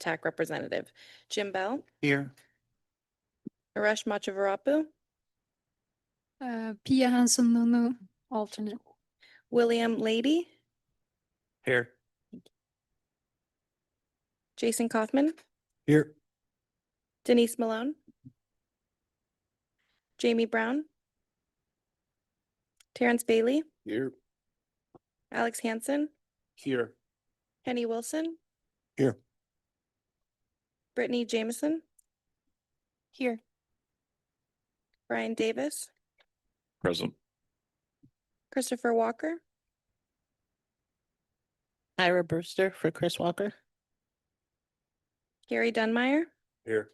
TAC representative. Jim Bell, Here. Arash Machavarapu, Pia Hansen Nunu, alternate. William Lady, Here. Jason Kaufman, Here. Denise Malone, Jamie Brown, Terrence Bailey, Here. Alex Hansen, Here. Kenny Wilson, Here. Brittany Jameson, Here. Brian Davis, Present. Christopher Walker, Ira Brewster for Chris Walker. Gary Dunmeyer, Here.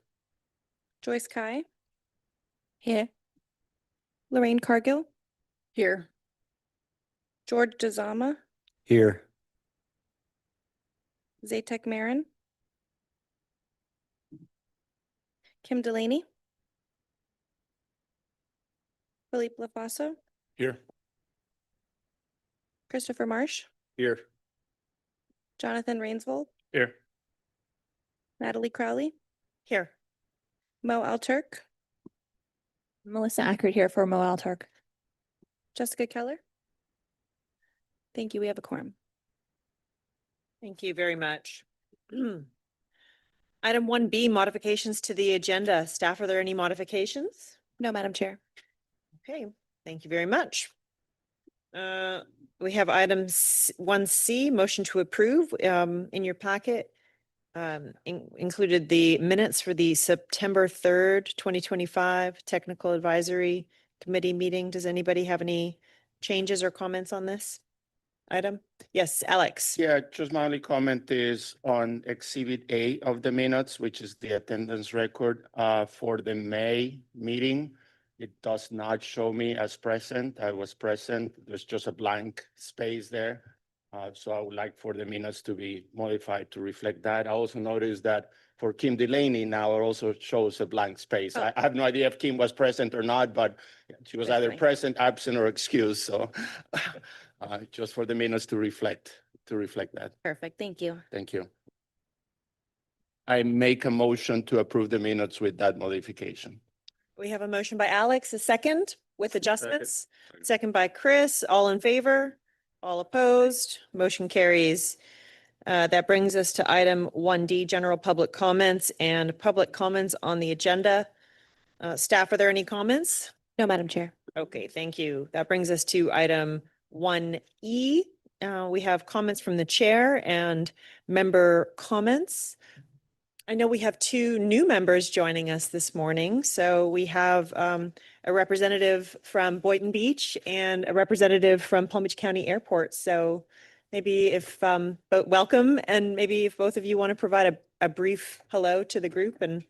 Joyce Kai, Here. Lorraine Cargill, Here. George Dezama, Here. Zatek Marin, Kim Delaney, Philippe Lafaso, Here. Christopher Marsh, Here. Jonathan Rainsvold, Here. Natalie Crowley, Here. Mo Alturk, Melissa Ackert here for Mo Altark. Jessica Keller. Thank you. We have a quorum. Thank you very much. Item 1B, modifications to the agenda. Staff, are there any modifications? No, Madam Chair. Okay, thank you very much. We have item 1C, motion to approve in your packet. Included the minutes for the September 3rd, 2025 Technical Advisory Committee meeting. Does anybody have any changes or comments on this item? Yes, Alex. Yeah, just my only comment is on Exhibit A of the minutes, which is the attendance record for the May meeting. It does not show me as present. I was present. There's just a blank space there. So I would like for the minutes to be modified to reflect that. I also noticed that for Kim Delaney now it also shows a blank space. Oh. I have no idea if Kim was present or not, but she was either Definitely. present, absent, or excused. So just for the minutes to reflect that. Perfect. Thank you. Thank you. I make a motion to approve the minutes with that modification. We have a motion by Alex, a second with adjustments. Second by Chris. All in favor? All opposed? Motion carries. That brings us to item 1D, general public comments and public comments on the agenda. Staff, are there any comments? No, Madam Chair. Okay, thank you. That brings us to item 1E. We have comments from the chair and member comments. I know we have two new members joining us this morning. So we have a representative from Boynton Beach and a representative from Palm Beach County Airport. So maybe if, but welcome, and maybe if both of you want to provide a brief hello to the group and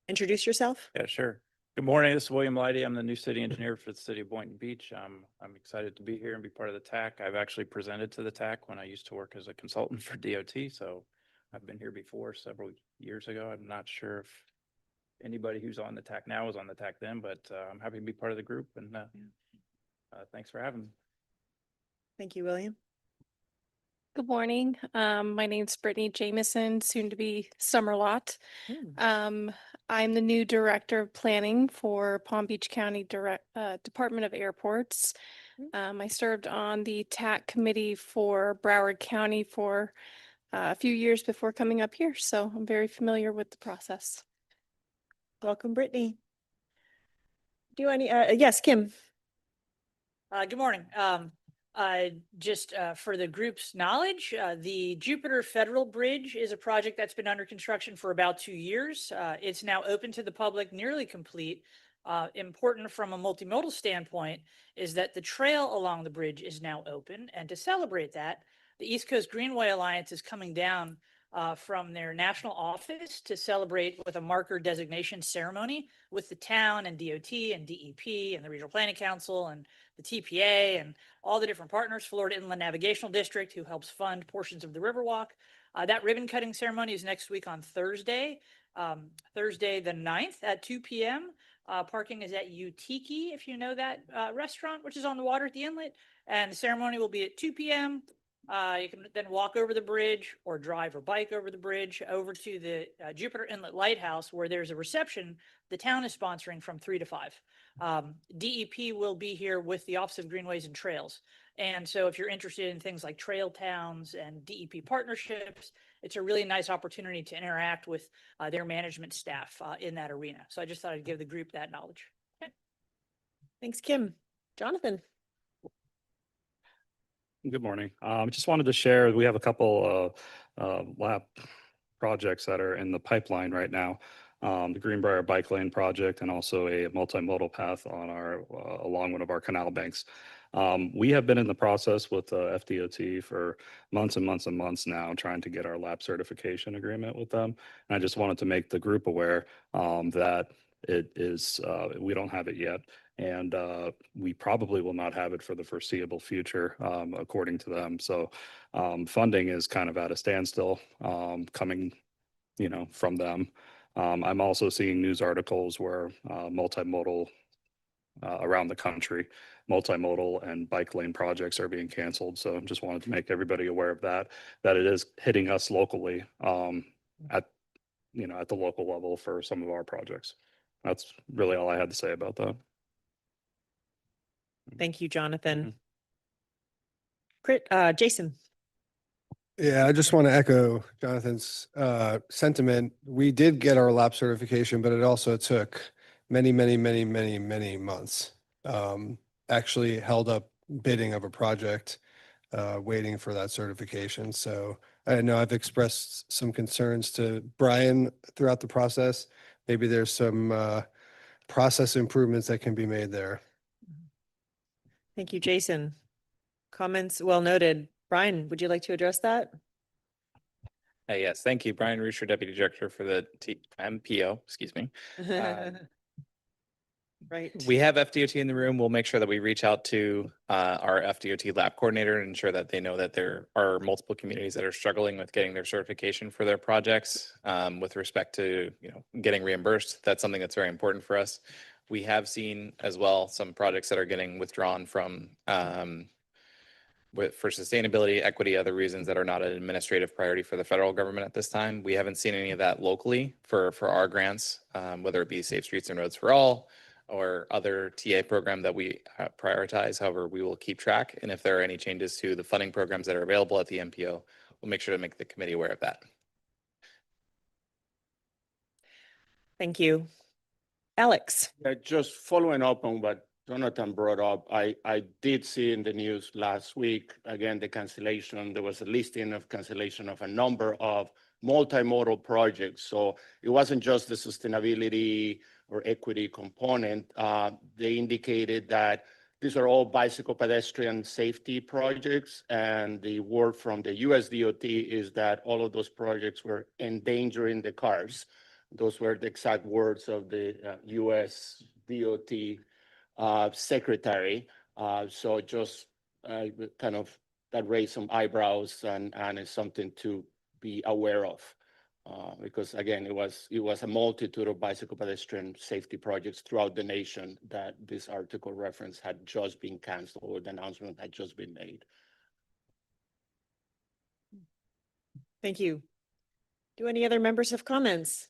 introduce yourself. Yeah, sure. Good morning. This is William Leidy. I'm the new city engineer for the city of Boynton Beach. I'm excited to be here and be part of the TAC. I've actually presented to the TAC when I used to work as a consultant for DOT. So I've been here before several years ago. I'm not sure if anybody who's on the TAC now was on the TAC then, but I'm happy to be part of the group, and thanks for having me. Thank you, William. Good morning. My name's Brittany Jameson, soon to be Summerlot. I'm the new Director of Planning for Palm Beach County Department of Airports. I served on the TAC committee for Broward County for a few years before coming up here, so I'm very familiar with the process. Welcome, Brittany. Do you any, yes, Kim. Good morning. Just for the group's knowledge, the Jupiter Federal Bridge is a project that's been under construction for about 2 years. It's now open to the public, nearly complete. Important from a multimodal standpoint is that the trail along the bridge is now open. And to celebrate that, the East Coast Greenway Alliance is coming down from their national office to celebrate with a marker designation ceremony with the town and DOT and DEP and the Regional Planning Council and the TPA and all the different partners, Florida Inland Navigational District, who helps fund portions of the Riverwalk. That ribbon cutting ceremony is next week on Thursday, Thursday the 9th at 2 p.m. Parking is at Utiki, if you know that restaurant, which is on the water at the inlet. And the ceremony will be at 2 p.m. You can then walk over the bridge or drive or bike over the bridge over to the Jupiter Inlet Lighthouse, where there's a reception the town is sponsoring from 3 to 5. DEP will be here with the Office of Greenways and Trails. And so if you're interested in things like trail towns and DEP partnerships, it's a really nice opportunity to interact with their management staff in that arena. So I just thought I'd give the group that knowledge. Okay. Thanks, Kim. Jonathan? Good morning. Just wanted to share, we have a couple lab projects that are in the pipeline right now. The Greenbrier Bike Lane project and also a multimodal path on our along one of our canal banks. We have been in the process with FDOT for months and months and months now, trying to get our lab certification agreement with them. And I just wanted to make the group aware that it is we don't have it yet. And we probably will not have it for the foreseeable future, according to them. So funding is kind of at a standstill coming, from them. I'm also seeing news articles where multimodal around the country, multimodal and bike lane projects are being canceled. So just wanted to make everybody aware of that it is hitting us locally at the local level for some of our projects. That's really all I had to say about that. Thank you, Jonathan. Jason? Yeah, I just want to echo Jonathan's sentiment. We did get our lab certification, but it also took many, many, many, many, many months. Actually held up bidding of a project, waiting for that certification. So I know I've expressed some concerns to Brian throughout the process. Maybe there's some process improvements that can be made there. Thank you, Jason. Comments well noted. Brian, would you like to address that? Yes, thank you. Brian Rusher, Deputy Director for the MPO, excuse me. Right. We have FDOT in the room. We'll make sure that we reach out to our FDOT lab coordinator and ensure that they know that there are multiple communities that are struggling with getting their certification for their projects with respect to, getting reimbursed. That's something that's very important for us. We have seen as well some projects that are getting withdrawn from for sustainability, equity, other reasons that are not an administrative priority for the federal government at this time. We haven't seen any of that locally for our grants, whether it be Safe Streets and Roads for All or other TA program that we prioritize. However, we will keep track. And if there are any changes to the funding programs that are available at the MPO, we'll make sure to make the committee aware of that. Thank you. Alex? Just following up on what Jonathan brought up, I did see in the news last week, again, the cancellation. There was a listing of cancellation of a number of multimodal projects. So it wasn't just the sustainability or equity component. They indicated that these are all bicycle pedestrian safety projects. And the word from the US DOT is that all of those projects were endangering the cars. Those were the exact words of the US DOT secretary. So just kind of that raised some eyebrows and it's something to be aware of. Because again, it was a multitude of bicycle pedestrian safety projects throughout the nation that this article reference had just been canceled or the announcement had just been made. Thank you. Do any other members have comments?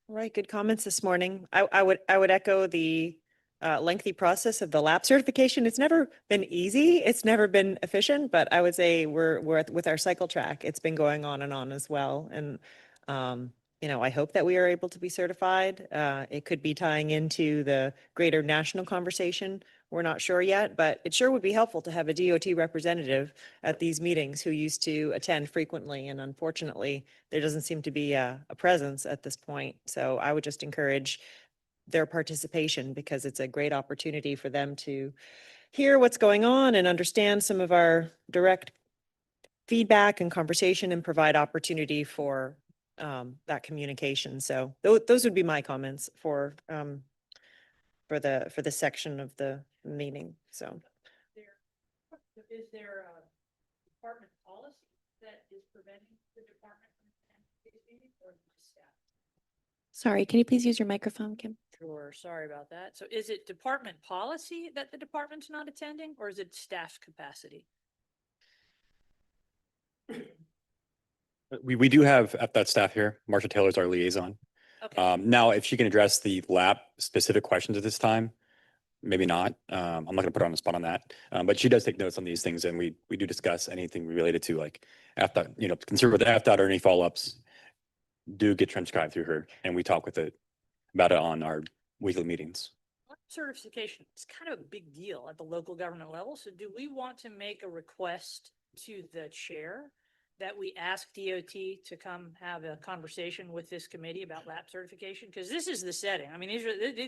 All right, good comments this morning. I would echo the lengthy process of the lab certification. It's never been easy. It's never been efficient, but I would say we're with our cycle track. It's been going on and on as well. And I hope that we are able to be certified. It could be tying into the greater national conversation. We're not sure yet, but it sure would be helpful to have a DOT representative at these meetings who used to attend frequently. And unfortunately, there doesn't seem to be a presence at this point. So I would just encourage their participation because it's a great opportunity for them to hear what's going on and understand some of our direct feedback and conversation and provide opportunity for that communication. So those would be my comments for the section of the meeting. So Is there a department policy that is preventing the department from attending these meetings or just staff? Sorry, can you please use your microphone, Kim? Sure, sorry about that. So is it department policy that the department's not attending or is it staff capacity? We do have at that staff here. Marsha Taylor's our liaison. Okay. Now, if she can address the lab specific questions at this time, maybe not. I'm not gonna put her on the spot on that. But she does take notes on these things and we do discuss anything related to like FDOT, concerned with the FDOT or any follow-ups do get transcribed through her and we talk about it on our weekly meetings. Certification, it's kind of a big deal at the local government level. So do we want to make a request to the chair that we ask DOT to come have a conversation with this committee about lab certification? Because this is the setting. I mean, these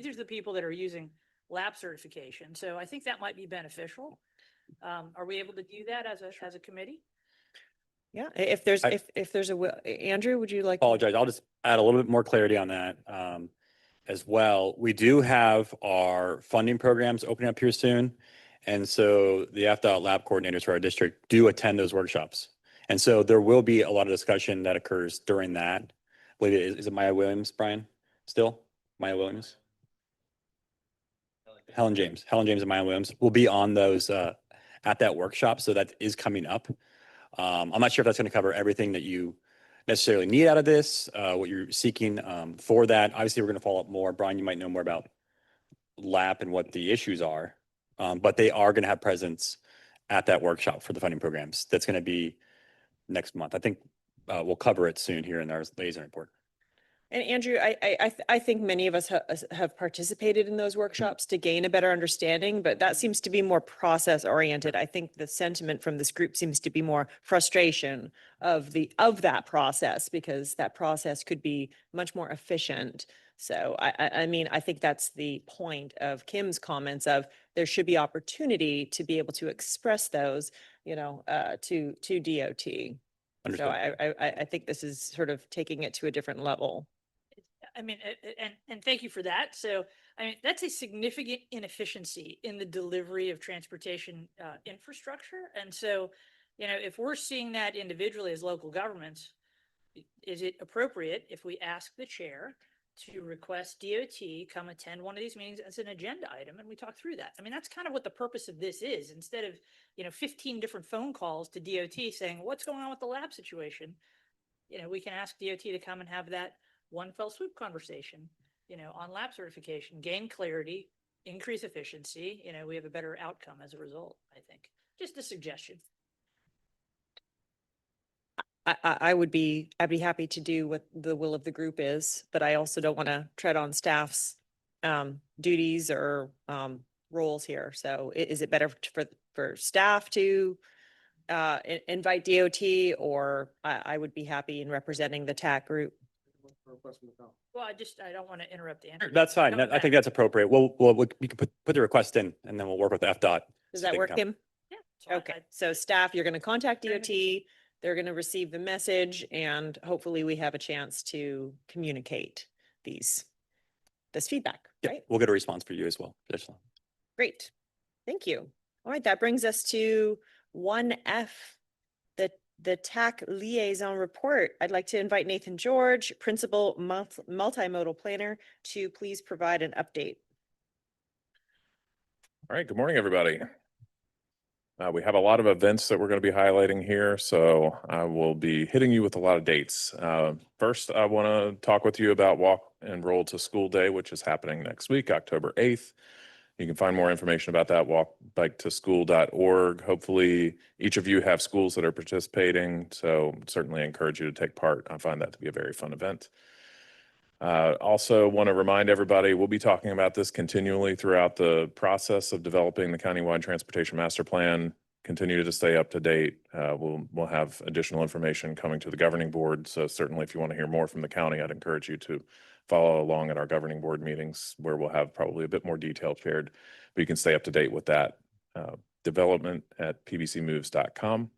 are the people that are using lab certification. So I think that might be beneficial. Are we able to do that as a committee? Yeah, if there's a will, Andrew, would you like? Apologize. I'll just add a little bit more clarity on that. As well, we do have our funding programs opening up here soon. And so the FDOT lab coordinators for our district do attend those workshops. And so there will be a lot of discussion that occurs during that. I believe is it Maya Williams, Brian? Still? Maya Williams? Helen James and Maya Williams will be on those at that workshop. So that is coming up. I'm not sure if that's going to cover everything that you necessarily need out of this, what you're seeking for that. Obviously, we're going to follow up more. Brian, you might know more about LAP and what the issues are, but they are going to have presence at that workshop for the funding programs. That's going to be next month. I think we'll cover it soon here in our liaison report. And Andrew, I think many of us have participated in those workshops to gain a better understanding, but that seems to be more process oriented. I think the sentiment from this group seems to be more frustration of that process, because that process could be much more efficient. So I mean, I think that's the point of Kim's comments of there should be opportunity to be able to express those, to DOT. Understood. So I think this is sort of taking it to a different level. I mean, and thank you for that. So, I mean, that's a significant inefficiency in the delivery of transportation infrastructure. And so, if we're seeing that individually as local governments, is it appropriate if we ask the chair to request DOT come attend one of these meetings as an agenda item and we talk through that? I mean, that's kind of what the purpose of this is. Instead of, 15 different phone calls to DOT saying, what's going on with the lab situation? We can ask DOT to come and have that one fell swoop conversation, on lab certification, gain clarity, increase efficiency. We have a better outcome as a result, I think. Just a suggestion. I'd be happy to do what the will of the group is, but I also don't want to tread on staff's duties or roles here. So is it better for staff to invite DOT, or I would be happy in representing the TAC group? Well, I don't want to interrupt the answer. That's fine. I think that's appropriate. We can put the request in and then we'll work with the FDOT. Does that work, Kim? Yeah. So Okay, so staff, you're going to contact DOT, they're going to receive the message, and hopefully we have a chance to communicate this feedback, Yeah, right? we'll get a response for you as well. Additionally. Great, thank you. All right, that brings us to 1F, the TAC liaison report. I'd like to invite Nathan George, Principal Multimodal Planner, to please provide an update. All right, good morning, everybody. We have a lot of events that we're going to be highlighting here, so I will be hitting you with a lot of dates. First, I want to talk with you about Walk and Roll to School Day, which is happening next week, October 8th. You can find more information about that, walkbiketoschool.org. Hopefully, each of you have schools that are participating, so certainly encourage you to take part. I find that to be a very fun event. Also want to remind everybody, we'll be talking about this continually throughout the process of developing the countywide transportation master plan. Continue to stay up to date. We'll have additional information coming to the governing board. So certainly if you want to hear more from the county, I'd encourage you to follow along at our governing board meetings where we'll have probably a bit more detail shared, but you can stay up to date with that development at pbcmoves.com.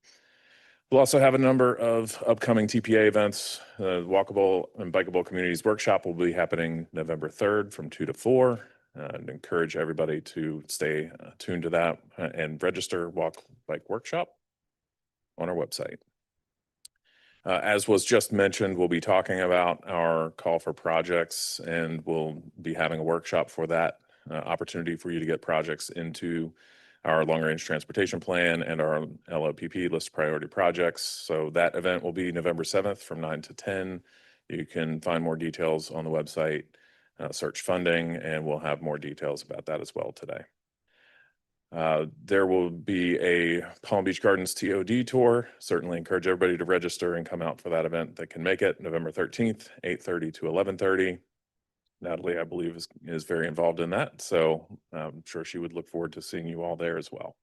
We'll also have a number of upcoming TPA events. Walkable and Bikeable Communities Workshop will be happening November 3rd from 2 to 4. And encourage everybody to stay tuned to that and register Walk Bike Workshop on our website. As was just mentioned, we'll be talking about our call for projects, and we'll be having a workshop for that opportunity for you to get projects into our long-range transportation plan and our LOPP list of priority projects. So that event will be November 7th from 9 to 10. You can find more details on the website, search funding, and we'll have more details about that as well today. There will be a Palm Beach Gardens TOD tour. Certainly encourage everybody to register and come out for that event that can make it November 13th, 8:30 to 11:30. Natalie, I believe, is very involved in that. So I'm sure she would look forward to seeing you all there as well.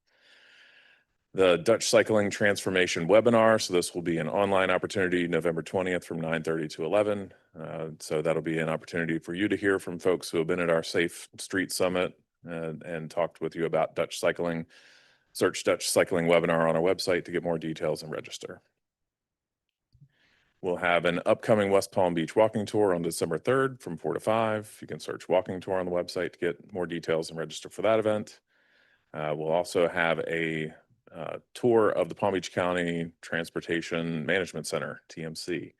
The Dutch Cycling Transformation webinar. So this will be an online opportunity November 20th from 9:30 to 11. So that'll be an opportunity for you to hear from folks who have been at our Safe Street Summit and talked with you about Dutch cycling. Search Dutch Cycling webinar on our website to get more details and register. We'll have an upcoming West Palm Beach walking tour on December 3rd from 4 to 5. You can search walking tour on the website to get more details and register for that event. We'll also have a tour of the Palm Beach County Transportation Management Center, TMC,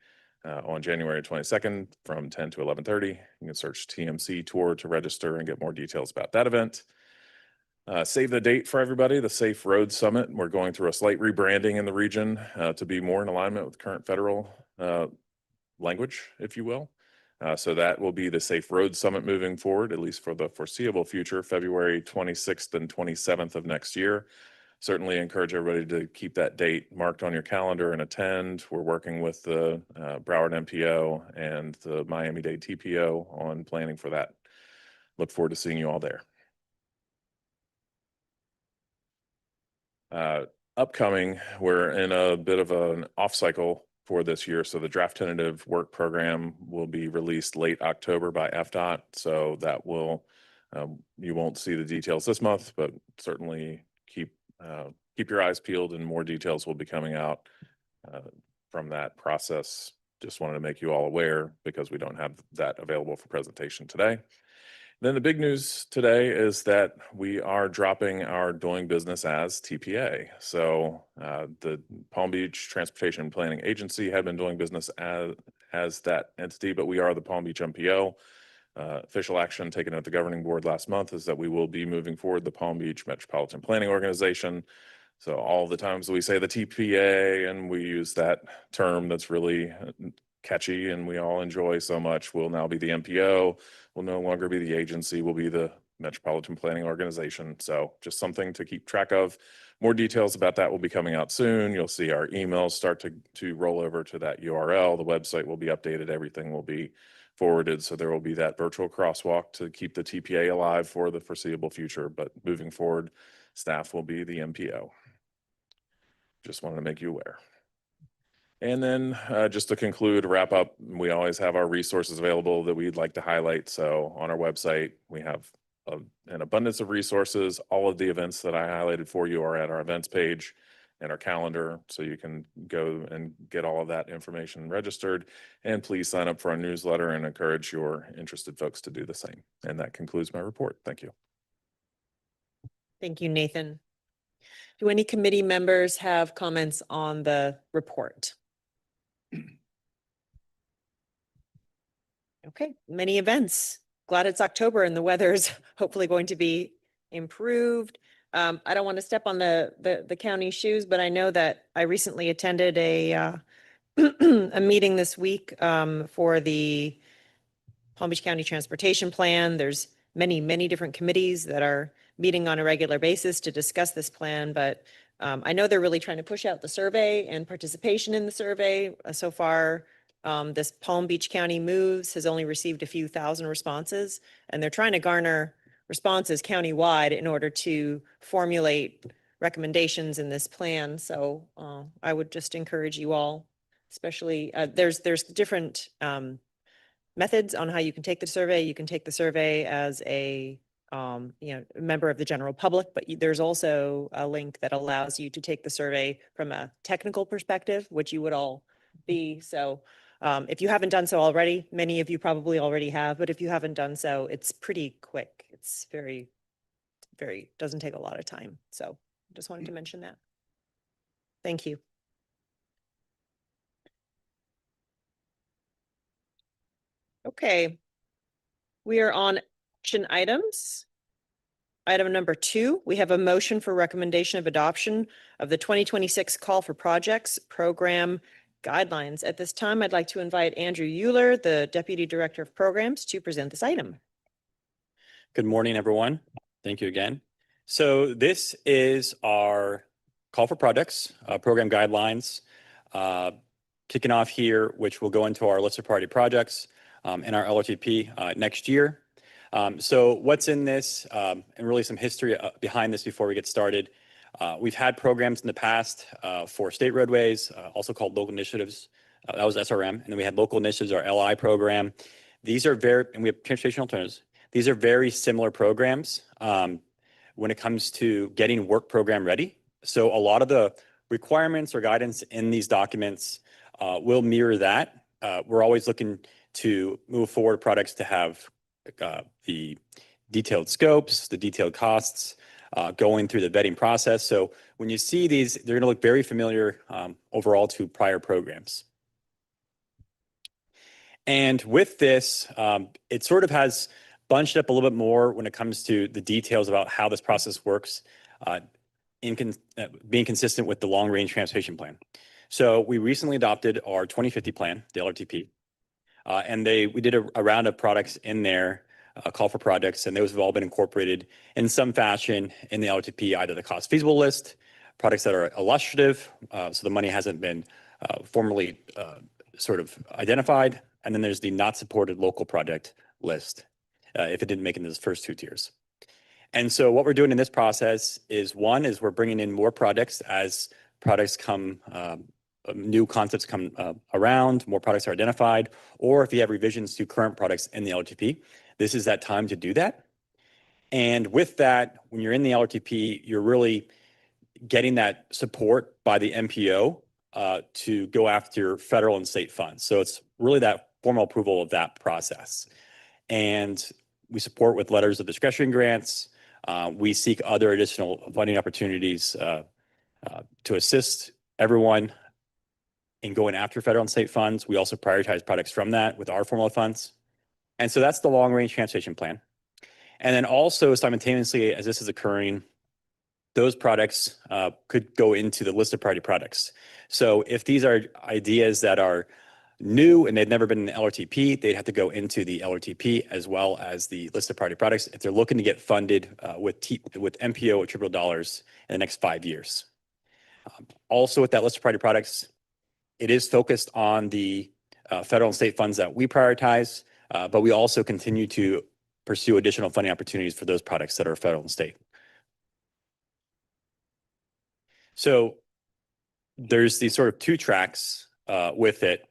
on January 22nd from 10 to 11:30. You can search TMC tour to register and get more details about that event. Save the date for everybody, the Safe Road Summit. We're going through a slight rebranding in the region to be more in alignment with current federal language, if you will. So that will be the Safe Road Summit moving forward, at least for the foreseeable future, February 26th and 27th of next year. Certainly encourage everybody to keep that date marked on your calendar and attend. We're working with the Broward MPO and the Miami-Dade TPO on planning for that. Look forward to seeing you all there. Upcoming, we're in a bit of an off cycle for this year. So the draft tentative work program will be released late October by FDOT. So that will, you won't see the details this month, but certainly keep your eyes peeled and more details will be coming out from that process. Just wanted to make you all aware because we don't have that available for presentation today. Then the big news today is that we are dropping our doing business as TPA. So the Palm Beach Transportation Planning Agency had been doing business as that entity, but we are the Palm Beach MPO. Official action taken at the governing board last month is that we will be moving forward the Palm Beach Metropolitan Planning Organization. So all the times that we say the TPA and we use that term that's really catchy and we all enjoy so much, will now be the MPO, will no longer be the agency, will be the Metropolitan Planning Organization. So just something to keep track of. More details about that will be coming out soon. You'll see our emails start to roll over to that URL. The website will be updated. Everything will be forwarded. So there will be that virtual crosswalk to keep the TPA alive for the foreseeable future. But moving forward, staff will be the MPO. Just wanted to make you aware. And then just to conclude, wrap up, we always have our resources available that we'd like to highlight. So on our website, we have an abundance of resources. All of the events that I highlighted for you are at our events page and our calendar. So you can go and get all of that information registered. And please sign up for our newsletter and encourage your interested folks to do the same. And that concludes my report. Thank you. Thank you, Nathan. Do any committee members have comments on the report? Okay, many events. Glad it's October and the weather's hopefully going to be improved. I don't want to step on the county shoes, but I know that I recently attended a a meeting this week for the Palm Beach County Transportation Plan. There's many different committees that are meeting on a regular basis to discuss this plan, but I know they're really trying to push out the survey and participation in the survey. So far, this Palm Beach County Moves has only received a few thousand responses, and they're trying to garner responses countywide in order to formulate recommendations in this plan. So I would just encourage you all, especially there's different methods on how you can take the survey. You can take the survey as a member of the general public, but there's also a link that allows you to take the survey from a technical perspective, which you would all be. So if you haven't done so already, many of you probably already have, but if you haven't done so, it's pretty quick. It's very, doesn't take a lot of time. So just wanted to mention that. Thank you. Okay. We are on action items. Item number 2, we have a motion for recommendation of adoption of the 2026 Call for Projects Program Guidelines. At this time, I'd like to invite Andrew Euler, the Deputy Director of Programs, to present this item. Good morning, everyone. Thank you again. So this is our call for projects, program guidelines, kicking off here, which will go into our list of priority projects and our LRTP next year. So what's in this and really some history behind this before we get started. We've had programs in the past for state roadways, also called local initiatives. That was SRM. And then we had local initiatives, our LI program. These are and we have transportation alternatives. These are very similar programs when it comes to getting work program ready. So a lot of the requirements or guidance in these documents will mirror that. We're always looking to move forward products to have the detailed scopes, the detailed costs, going through the vetting process. So when you see these, they're going to look very familiar overall to prior programs. And with this, it sort of has bunched up a little bit more when it comes to the details about how this process works, being consistent with the long-range transportation plan. So we recently adopted our 2050 plan, the LRTP, and we did a round of products in there, call for projects, and those have all been incorporated in some fashion in the LRTP, either the cost feasible list, products that are illustrative, so the money hasn't been formally sort of identified, and then there's the not supported local project list, if it didn't make it into those first 2 tiers. And so what we're doing in this process is we're bringing in more projects as products come, new concepts come around, more products are identified, or if you have revisions to current products in the LRTP, this is that time to do that. And with that, when you're in the LRTP, you're really getting that support by the MPO to go after federal and state funds. So it's really that formal approval of that process. And we support with letters of discretion grants. We seek other additional funding opportunities to assist everyone in going after federal and state funds. We also prioritize products from that with our formula funds. And so that's the long-range transportation plan. And then also simultaneously, as this is occurring, those products could go into the list of priority products. So if these are ideas that are new and they've never been in the LRTP, they'd have to go into the LRTP as well as the list of priority products if they're looking to get funded with MPO attributable dollars in the next 5 years. Also with that list of priority products, it is focused on the federal and state funds that we prioritize, but we also continue to pursue additional funding opportunities for those products that are federal and state. So there's these sort of 2 tracks with it.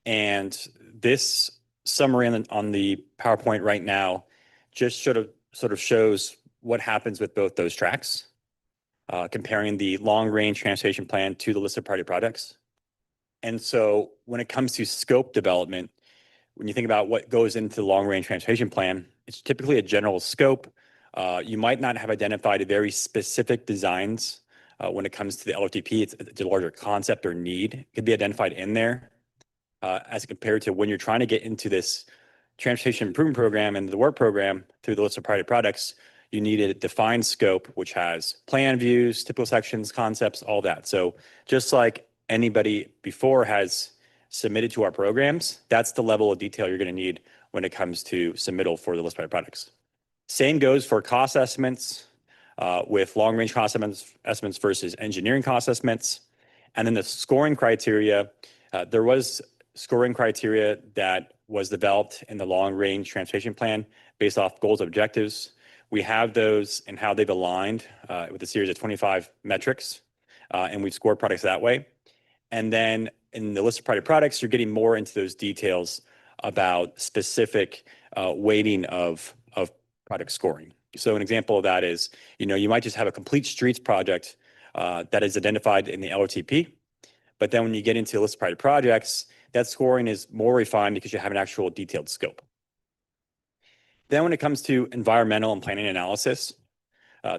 And this summary on the PowerPoint right now just sort of shows what happens with both those tracks, comparing the long-range transportation plan to the list of priority projects. And so when it comes to scope development, when you think about what goes into the long-range transportation plan, it's typically a general scope. You might not have identified very specific designs when it comes to the LRTP. It's a larger concept or need. It could be identified in there. As compared to when you're trying to get into this transportation improvement program and the work program through the list of priority products, you need a defined scope, which has plan views, typical sections, concepts, all that. So just like anybody before has submitted to our programs, that's the level of detail you're going to need when it comes to submittal for the list of priority products. Same goes for cost estimates with long-range cost estimates versus engineering cost estimates. And then the scoring criteria, there was scoring criteria that was developed in the long-range transportation plan based off goals and objectives. We have those and how they've aligned with a series of 25 metrics, and we've scored products that way. And then in the list of priority products, you're getting more into those details about specific weighting of product scoring. So an example of that is, you might just have a complete streets project that is identified in the LRTP, but then when you get into the list of priority projects, that scoring is more refined because you have an actual detailed scope. Then when it comes to environmental and planning analysis,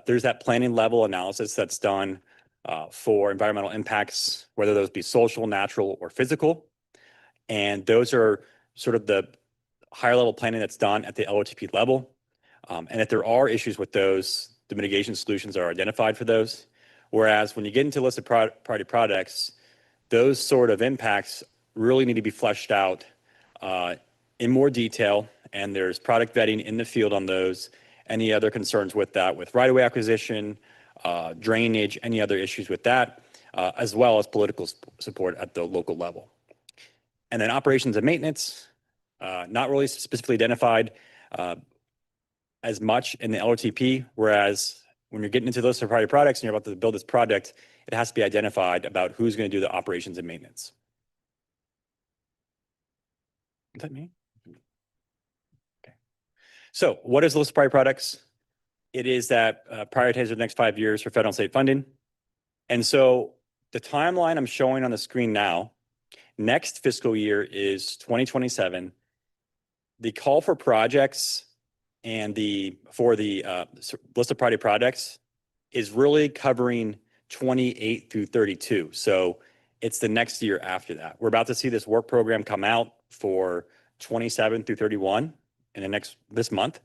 there's that planning level analysis that's done for environmental impacts, whether those be social, natural, or physical. And those are sort of the higher level planning that's done at the LRTP level. And if there are issues with those, the mitigation solutions are identified for those. Whereas when you get into listed priority products, those sort of impacts really need to be fleshed out in more detail. And there's product vetting in the field on those. Any other concerns with that, with right-of-way acquisition, drainage, any other issues with that, as well as political support at the local level. And then operations and maintenance, not really specifically identified as much in the LOTP, whereas when you're getting into those priority products and you're about to build this project, it has to be identified about who's going to do the operations and maintenance. Is that me? Okay. So what is the list of priority products? It is that prioritize the next 5 years for federal and state funding. And so the timeline I'm showing on the screen now, next fiscal year is 2027. The call for projects and for the list of priority projects is really covering 28 through 32. So it's the next year after that. We're about to see this work program come out for 27 through 31 in this month.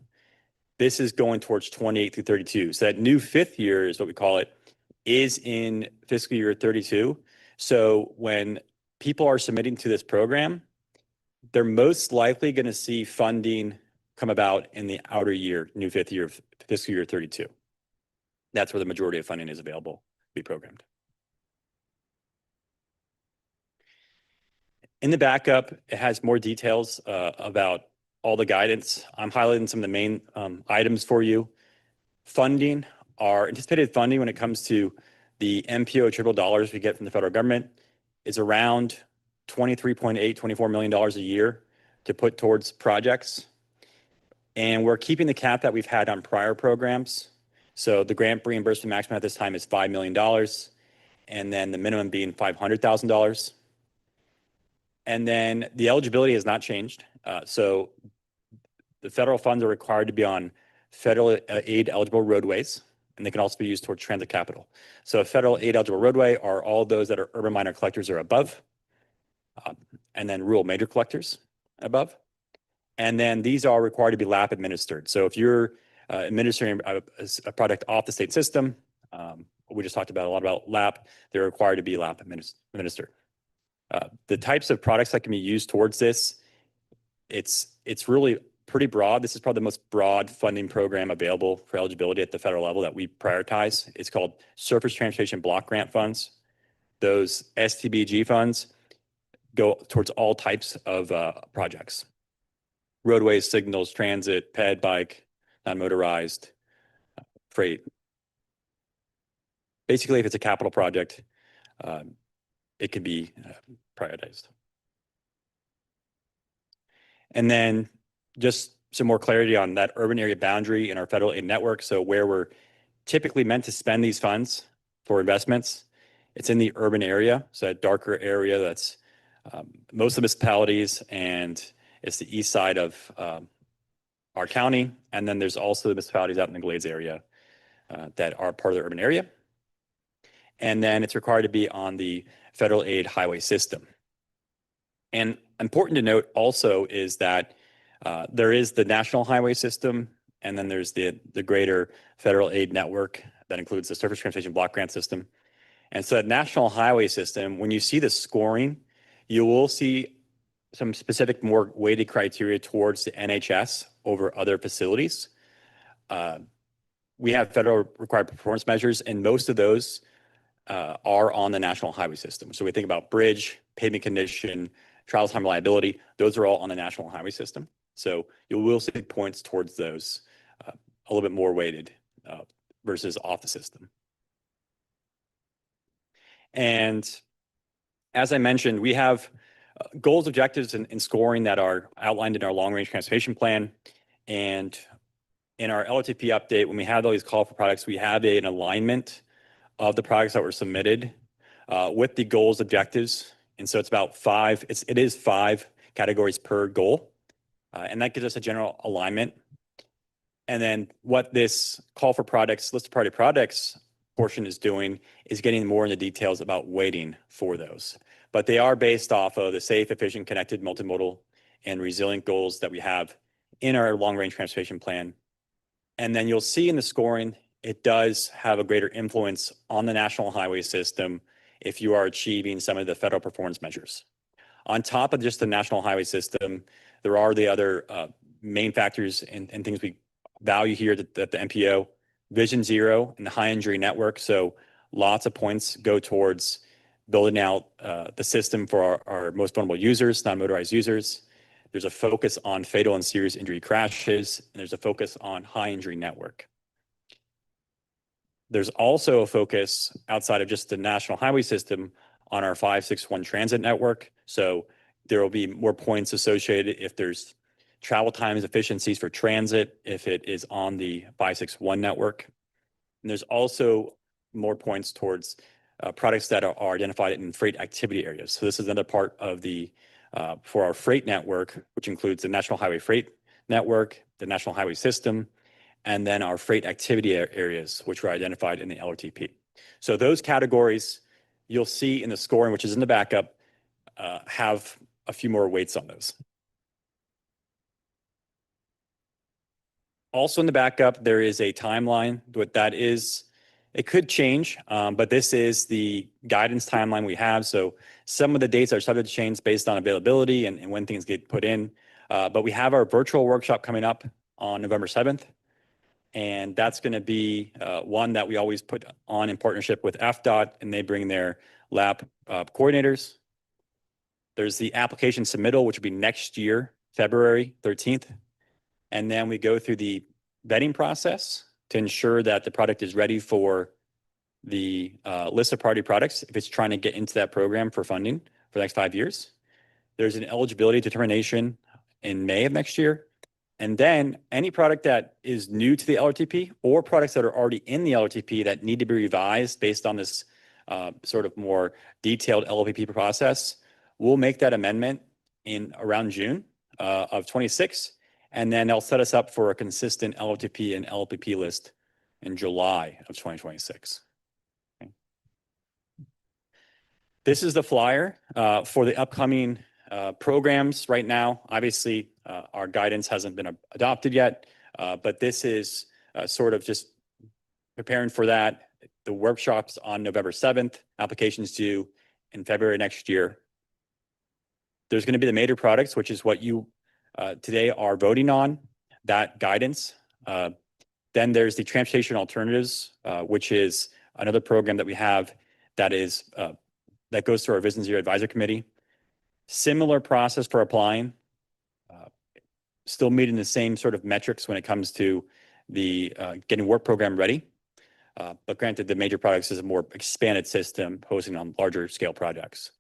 This is going towards 28 through 32. So that new fifth year is what we call it, is in fiscal year 32. So when people are submitting to this program, they're most likely going to see funding come about in the outer year, new fifth year of fiscal year 32. That's where the majority of funding is available to be programmed. In the backup, it has more details about all the guidance. I'm highlighting some of the main items for you. Funding, our anticipated funding when it comes to the MPO triple dollars we get from the federal government is around $23.8, $24 million a year to put towards projects. And we're keeping the cap that we've had on prior programs. So the grant reimbursement maximum at this time is $5 million, and then the minimum being $500,000. And then the eligibility has not changed. So the federal funds are required to be on federal aid eligible roadways, and they can also be used toward transit capital. So federal aid eligible roadway are all those that are urban minor collectors or above, and then rural major collectors above. And then these are required to be LAP administered. So if you're administering a product off the state system, we just talked about a lot about LAP, they're required to be LAP administered. The types of products that can be used towards this, it's really pretty broad. This is probably the most broad funding program available for eligibility at the federal level that we prioritize. It's called Surface Transportation Block Grant Funds. Those STBG funds go towards all types of projects. Roadways, signals, transit, ped, bike, non-motorized, freight. Basically, if it's a capital project, it can be prioritized. And then just some more clarity on that urban area boundary in our federal aid network. So where we're typically meant to spend these funds for investments, it's in the urban area. So that darker area that's most of the municipalities, and it's the east side of our county. And then there's also the municipalities out in the Glades area that are part of the urban area. And then it's required to be on the federal aid highway system. And important to note also is that there is the national highway system, and then there's the greater federal aid network that includes the Surface Transportation Block Grant System. And so that national highway system, when you see the scoring, you will see some specific more weighted criteria towards the NHS over other facilities. We have federal required performance measures, and most of those are on the national highway system. So we think about bridge, pavement condition, trial time reliability, those are all on the national highway system. So you will see points towards those a little bit more weighted versus off the system. And as I mentioned, we have goals, objectives, and scoring that are outlined in our long-range transportation plan. And in our LOTP update, when we have all these call for products, we have an alignment of the products that were submitted with the goals, objectives. And so it's about it is 5 categories per goal. And that gives us a general alignment. And then what this call for products, list of priority products portion is doing is getting more into details about weighting for those. But they are based off of the safe, efficient, connected, multimodal, and resilient goals that we have in our long-range transportation plan. And then you'll see in the scoring, it does have a greater influence on the national highway system if you are achieving some of the federal performance measures. On top of just the national highway system, there are the other main factors and things we value here that the MPO, Vision Zero and the high injury network. So lots of points go towards building out the system for our most vulnerable users, non-motorized users. There's a focus on fatal and serious injury crashes, and there's a focus on high injury network. There's also a focus outside of just the national highway system on our 561 transit network. So there will be more points associated if there's travel times efficiencies for transit, if it is on the 561 network. And there's also more points towards products that are identified in freight activity areas. So this is another part of the, for our freight network, which includes the National Highway Freight Network, the National Highway System, and then our freight activity areas, which were identified in the LRTP. So those categories you'll see in the scoring, which is in the backup, have a few more weights on those. Also in the backup, there is a timeline. What that is, it could change, but this is the guidance timeline we have. So some of the dates are subject to change based on availability and when things get put in. But we have our virtual workshop coming up on November 7th. And that's going to be one that we always put on in partnership with FDOT, and they bring their lab coordinators. There's the application submittal, which will be next year, February 13th. And then we go through the vetting process to ensure that the product is ready for the list of priority products if it's trying to get into that program for funding for the next 5 years. There's an eligibility determination in May of next year. And then any product that is new to the LRTP or products that are already in the LRTP that need to be revised based on this sort of more detailed LLPP process, we'll make that amendment in around June of 26. And then they'll set us up for a consistent LLTP and LLPP list in July of 2026. Okay. This is the flyer for the upcoming programs right now. Obviously, our guidance hasn't been adopted yet, but this is sort of just preparing for that. The workshops on November 7th, applications due in February next year. There's going to be the major products, which is what you today are voting on, that guidance. Then there's the transportation alternatives, which is another program that we have that is that goes through our Vision Zero Advisory Committee. Similar process for applying, still meeting the same sort of metrics when it comes to the getting work program ready. But granted, the major products is a more expanded system posing on larger scale projects.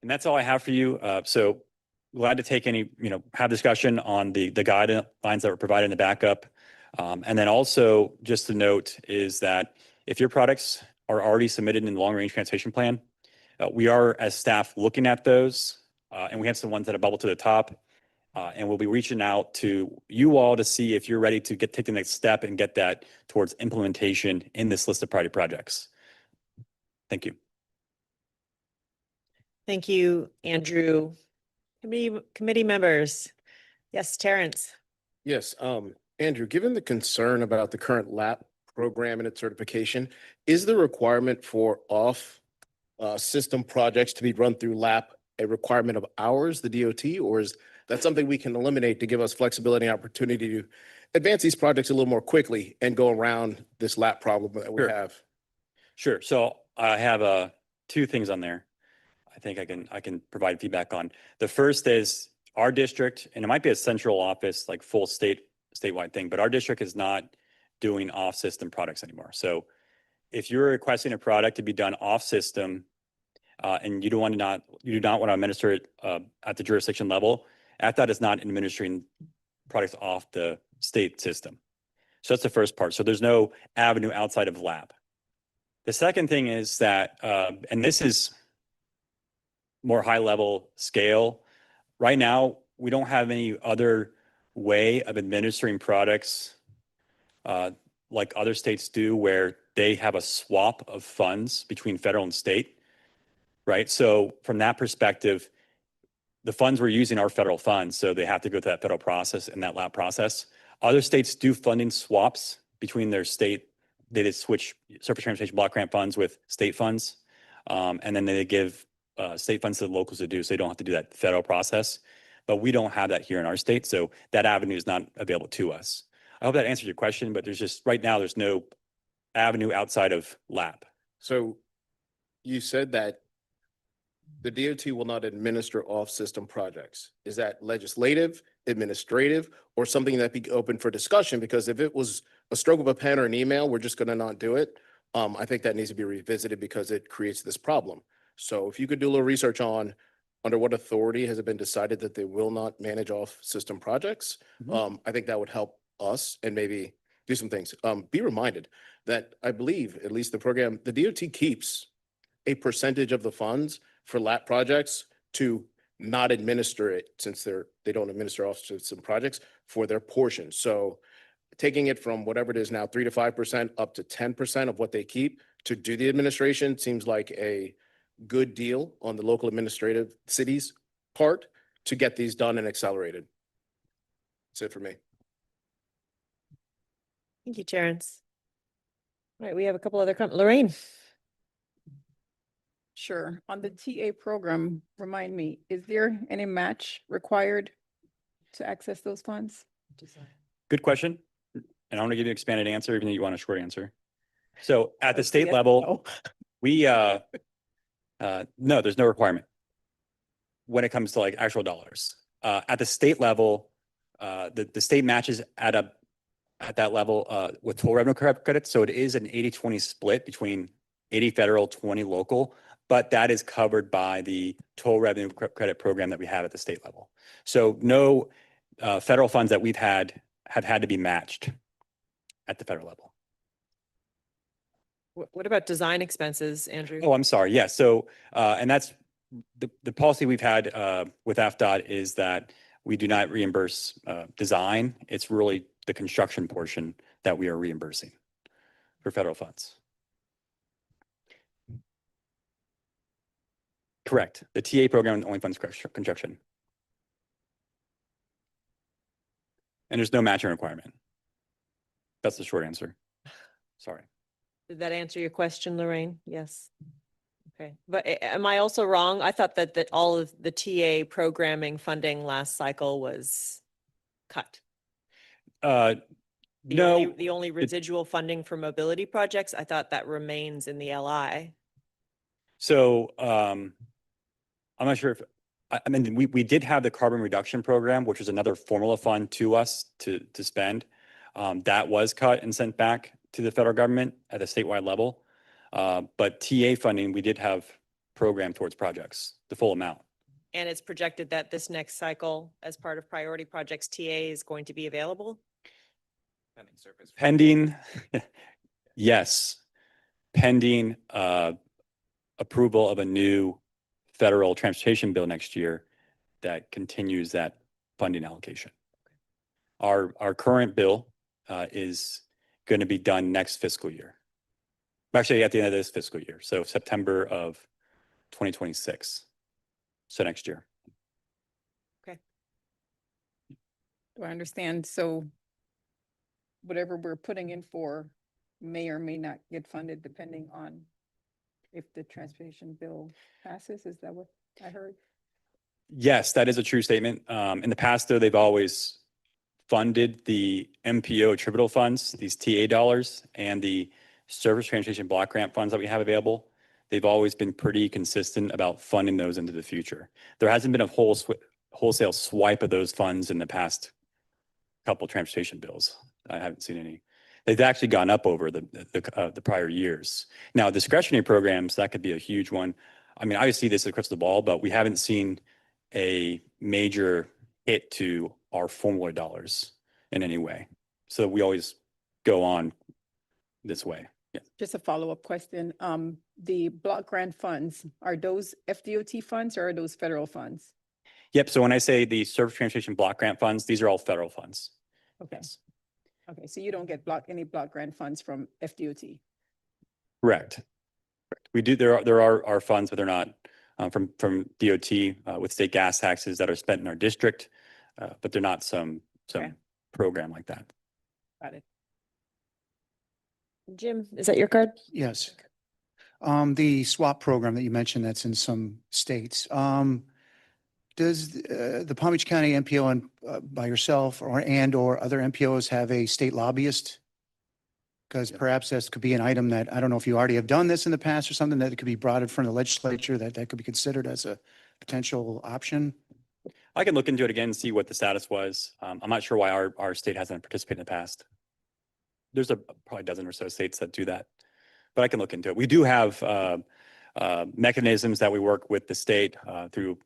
And that's all I have for you. So glad to take any, have discussion on the guidelines that were provided in the backup. And then also just to note is that if your products are already submitted in the long range transportation plan, we are as staff looking at those and we have some ones that are bubbled to the top. And we'll be reaching out to you all to see if you're ready to take the next step and get that towards implementation in this list of priority projects. Thank you. Thank you, Andrew. Committee members. Yes, Terrence. Yes, Andrew, given the concern about the current LAP program and its certification, is the requirement for off system projects to be run through LAP a requirement of ours, the DOT, or is that something we can eliminate to give us flexibility and opportunity to advance these projects a little more quickly and go around this LAP problem that we have? Sure. So I have two things on there. I think I can provide feedback on. The first is our district, and it might be a central office, like full statewide thing, but our district is not doing off-system products anymore. So if you're requesting a product to be done off-system, and you do not want to administer it at the jurisdiction level, FDOT is not administering products off the state system. So that's the first part. So there's no avenue outside of lab. The second thing is that, and this is more high level scale. Right now, we don't have any other way of administering products like other states do, where they have a swap of funds between federal and state, right? So from that perspective, the funds we're using are federal funds, so they have to go through that federal process and that lab process. Other states do funding swaps between their state. They did switch surface transportation block grant funds with state funds. And then they give state funds to the locals to do, so they don't have to do that federal process. But we don't have that here in our state, so that avenue is not available to us. I hope that answers your question, but there's just, right now, there's no avenue outside of LAP. So you said that the DOT will not administer off-system projects. Is that legislative, administrative, or something that be open for discussion? Because if it was a stroke of a pen or an email, we're just gonna not do it. I think that needs to be revisited because it creates this problem. So if you could do a little research on under what authority has it been decided that they will not manage off-system projects? I think that would help us and maybe do some things. Be reminded that I believe, at least the program, the DOT keeps a percentage of the funds for LAP projects to not administer it, since they don't administer off-system projects for their portion. So taking it from whatever it is now, 3 to 5% up to 10% of what they keep to do the administration seems like a good deal on the local administrative cities part to get these done and accelerated. That's it for me. Thank you, Terrence. All right, we have a couple other Lorraine. Sure. On the TA program, remind me, is there any match required to access those funds? Good question. And I want to give you an expanded answer, even though you want a short answer. So at the state Yes, level, no. we, no, there's no requirement when it comes to like actual dollars. At the state level, the state matches at that level with toll revenue credits. So it is an 80-20 split between 80 federal, 20 local, but that is covered by the toll revenue credit program that we have at the state level. So no federal funds that we've have had to be matched at the federal level. What about design expenses, Andrew? Oh, I'm sorry. Yeah. So, and that's the policy we've had with AFDOT is that we do not reimburse design. It's really the construction portion that we are reimbursing for federal funds. Correct. The TA program only funds construction. And there's no matching requirement. That's the short answer. Sorry. Did that answer your question, Lorraine? Yes. Okay, but am I also wrong? I thought that all of the TA programming funding last cycle was cut. No. The only residual funding for mobility projects, I thought that remains in the LI. So I'm not sure if, I mean, we did have the carbon reduction program, which was another formula fund to us to spend. That was cut and sent back to the federal government at a statewide level. But TA funding, we did have programmed towards projects, the full amount. And it's projected that this next cycle, as part of priority projects, TA is going to be available? Pending, yes, pending approval of a new federal transportation bill next year that continues that funding allocation. Our current bill is going to be done next fiscal year. Actually, at the end of this fiscal year, so September of 2026. So next year. Okay. Do I understand? So whatever we're putting in for may or may not get funded depending on if the transportation bill passes. Is that what I heard? Yes, that is a true statement. In the past, though, they've always funded the MPO attributable funds, these TA dollars, and the service transportation block grant funds that we have available. They've always been pretty consistent about funding those into the future. There hasn't been a wholesale swipe of those funds in the past couple transportation bills. I haven't seen any. They've actually gone up over the prior years. Now, discretionary programs, that could be a huge one. I mean, obviously this is a crystal ball, but we haven't seen a major hit to our formula dollars in any way. So we always go on this way. Yeah. Just a follow-up question. The block grant funds, are those FDOT funds or are those federal funds? Yep. So when I say the service transportation block grant funds, these are all federal funds. Okay. Yes. Okay, so you don't get any block grant funds from FDOT? Correct. We do. There are funds, but they're not from DOT with state gas taxes that are spent in our district, but they're not some Okay. program like that. Got it. Jim, is that your card? Yes. The swap program that you mentioned that's in some states, does the Palm Beach County MPO and by yourself or other MPOs have a state lobbyist? Because perhaps this could be an item that, I don't know if you already have done this in the past or something that could be brought in front of the legislature that could be considered as a potential option. I can look into it again and see what the status was. I'm not sure why our state hasn't participated in the past. There's probably a dozen or so states that do that, but I can look into it. We do have mechanisms that we work with the state through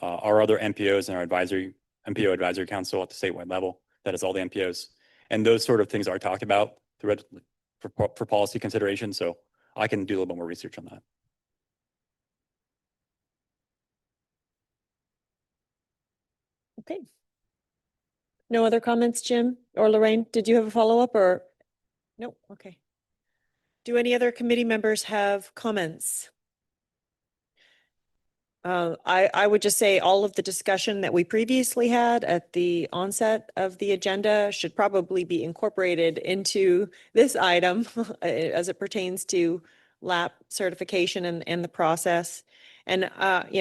our other MPOs and our MPO advisory council at the statewide level. That is all the MPOs, and those sort of things are talked about for policy consideration. So I can do a little bit more research on that. Okay. No other comments, Jim or Lorraine? Did you have a follow-up or? No, okay. Do any other committee members have comments? I would just say all of the discussion that we previously had at the onset of the agenda should probably be incorporated into this item as it pertains to LAP certification and the process. And,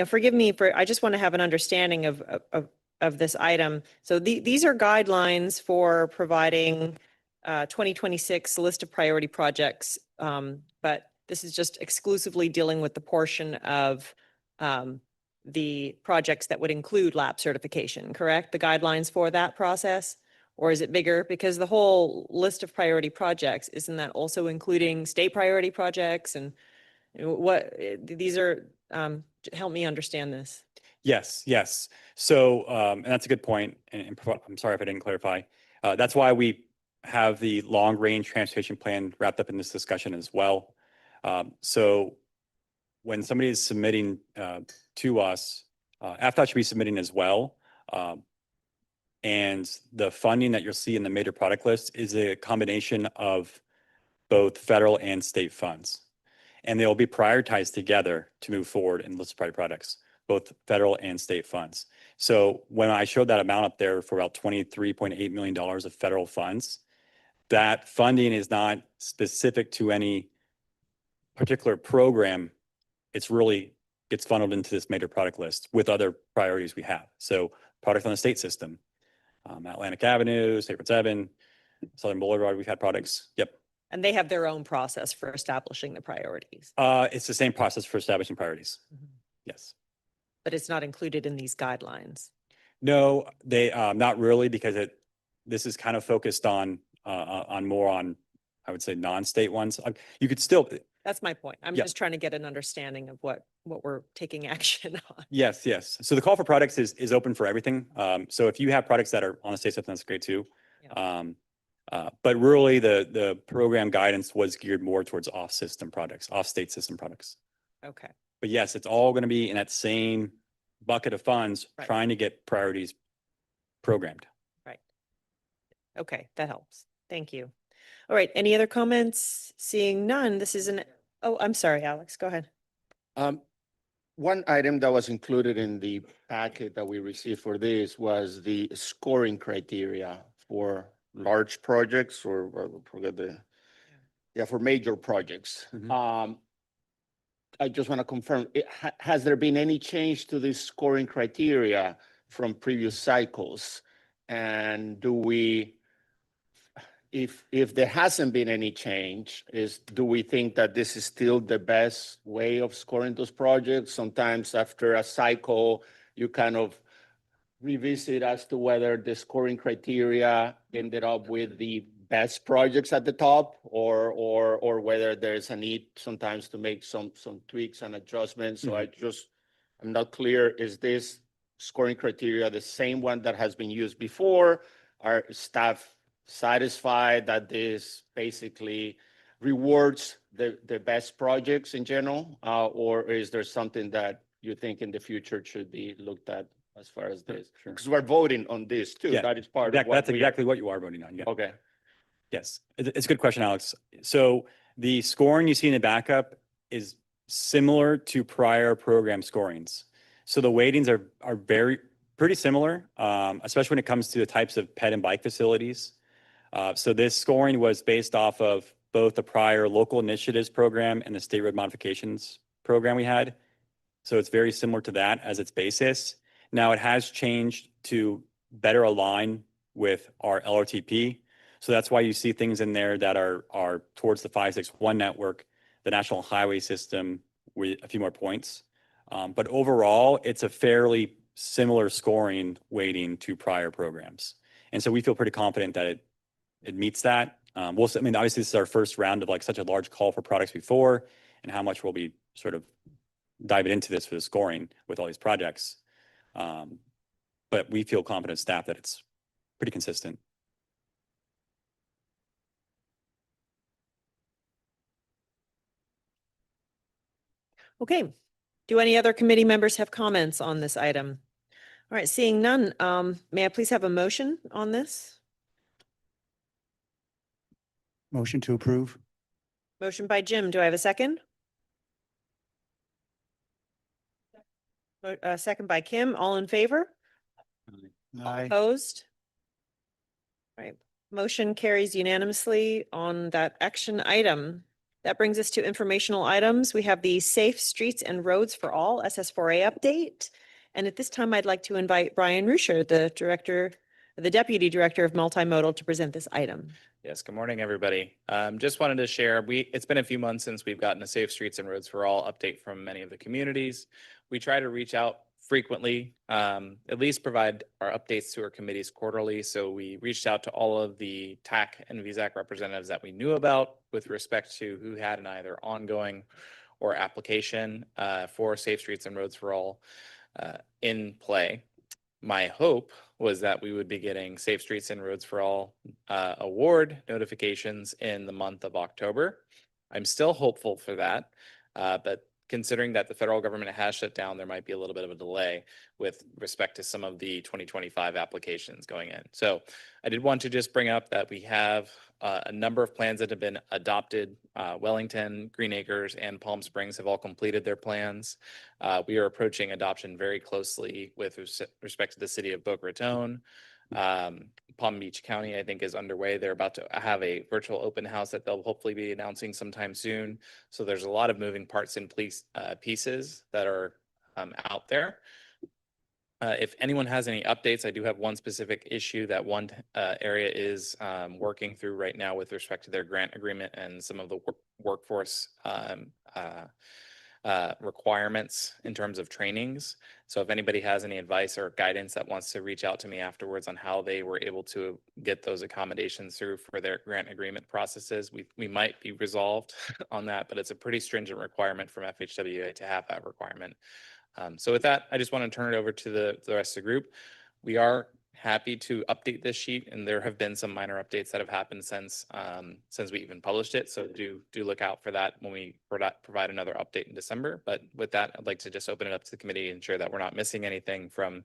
forgive me I just want to have an understanding of this item. So these are guidelines for providing 2026 list of priority projects. But this is just exclusively dealing with the portion of the projects that would include LAP certification, correct? The guidelines for that process? Or is it bigger? Because the whole list of priority projects, isn't that also including state priority projects? And what these are, help me understand this. Yes, yes. So, and that's a good point. And I'm sorry if I didn't clarify. That's why we have the long range transportation plan wrapped up in this discussion as well. So when somebody is submitting to us, AFDOT should be submitting as well. And the funding that you'll see in the major product list is a combination of both federal and state funds. And they will be prioritized together to move forward in list of priority products, both federal and state funds. So when I showed that amount up there for about $23.8 million of federal funds, that funding is not specific to any particular program. It's really gets funneled into this major product list with other priorities we have. So product on the state system, Atlantic Avenue, State Road 7, Southern Boulevard, we've had products. Yep. And they have their own process for establishing the priorities. It's the same process for establishing priorities. Yes. But it's not included in these guidelines. No, they not really, because this is kind of focused on more on, I would say, non-state ones. You could still. That's my point. I'm just trying to get an understanding of what we're taking action on. Yes, yes. So the call for products is open for everything. So if you have products that are on the state system, that's great too. Yeah. But really the program guidance was geared more towards off-system products, off-state system products. Okay. But yes, it's all going to be in that same bucket of funds, Right. trying to get priorities programmed. Right. Okay, that helps. Thank you. All right, any other comments? Seeing none, this is oh, I'm sorry, Alex, go ahead. One item that was included in the packet that we received for this was the scoring criteria for large projects or forget for major projects. I just want to confirm, has there been any change to this scoring criteria from previous cycles? And if there hasn't been any change, do we think that this is still the best way of scoring those projects? Sometimes after a cycle, you kind of revisit as to whether the scoring criteria ended up with the best projects at the top, or whether there's a need sometimes to make some tweaks and adjustments. So I'm not clear, is this scoring criteria the same one that has been used before? Are staff satisfied that this basically rewards the best projects in general? Or is there something that you think in the future should be looked at as far as this? Sure. Because we're voting on this too. Yeah, That is part of what that's exactly what you are voting on. Yeah. Okay. Yes, it's a good question, Alex. So the scoring you see in the backup is similar to prior program scorings. So the weightings are pretty similar, especially when it comes to the types of pet and bike facilities. So this scoring was based off of both the prior local initiatives program and the state road modifications program we had. So it's very similar to that as its basis. Now it has changed to better align with our LRTP. So that's why you see things in there that are towards the 561 network, the national highway system with a few more points. But overall, it's a fairly similar scoring weighting to prior programs. And so we feel pretty confident that it meets that. I mean, obviously this is our first round of like such a large call for products before, and how much we'll be sort of diving into this for the scoring with all these projects. But we feel confident staff that it's pretty consistent. Okay. Do any other committee members have comments on this item? All right, seeing none, may I please have a motion on this? Motion to approve. Motion by Jim. Do I have a second? Second by Kim. All in favor? Aye. Opposed? All right, motion carries unanimously on that action item. That brings us to informational items. We have the Safe Streets and Roads for All SS4A update. And at this time, I'd like to invite Brian Ruscher, the Deputy Director of Multimodal, to present this item. Yes, good morning, everybody. Just wanted to share, it's been a few months since we've gotten a Safe Streets and Roads for All update from many of the communities. We try to reach out frequently, at least provide our updates to our committees quarterly. So we reached out to all of the TAC and VSAC representatives that we knew about with respect to who had an either ongoing or application for Safe Streets and Roads for All in play. My hope was that we would be getting Safe Streets and Roads for All award notifications in the month of October. I'm still hopeful for that, but considering that the federal government has shut down, there might be a little bit of a delay with respect to some of the 2025 applications going in. So I did want to just bring up that we have a number of plans that have been adopted. Wellington, Green Acres, and Palm Springs have all completed their plans. We are approaching adoption very closely with respect to the city of Boca Raton. Palm Beach County, I think, is underway. They're about to have a virtual open house that they'll hopefully be announcing sometime soon. So there's a lot of moving parts and pieces that are out there. If anyone has any updates, I do have one specific issue that one area is working through right now with respect to their grant agreement and some of the workforce requirements in terms of trainings. So if anybody has any advice or guidance that wants to reach out to me afterwards on how they were able to get those accommodations through for their grant agreement processes, we might be resolved on that, but it's a pretty stringent requirement from FHWA to have that requirement. So with that, I just want to turn it over to the rest of the group. We are happy to update this sheet, and there have been some minor updates that have happened since we even published it. So do look out for that when we provide another update in December. But with that, I'd like to just open it up to the committee and ensure that we're not missing anything from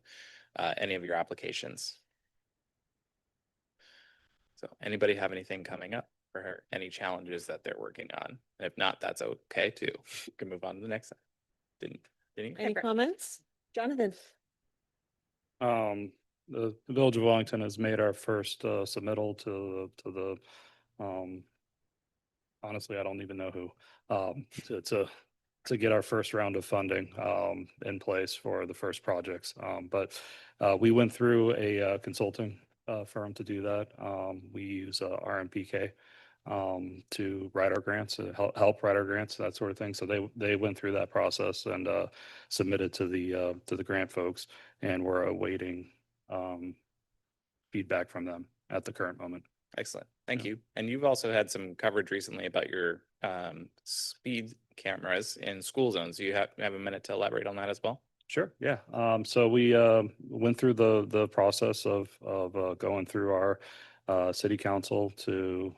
any of your applications. So anybody have anything coming up or any challenges that they're working on? And if not, that's okay too. We can move on to the next. Any comments? Jonathan? The Village of Wellington has made our first submittal to the honestly, I don't even know who, to get our first round of funding in place for the first projects. But we went through a consulting firm to do that. We use RMPK to write our grants, help write our grants, that sort of thing. So they went through that process and submitted to the grant folks, and we're awaiting feedback from them at the current moment. Excellent. Thank you. And you've also had some coverage recently about your speed cameras in school zones. Do you have a minute to elaborate on that as well? Sure. Yeah. So we went through the process of going through our city council to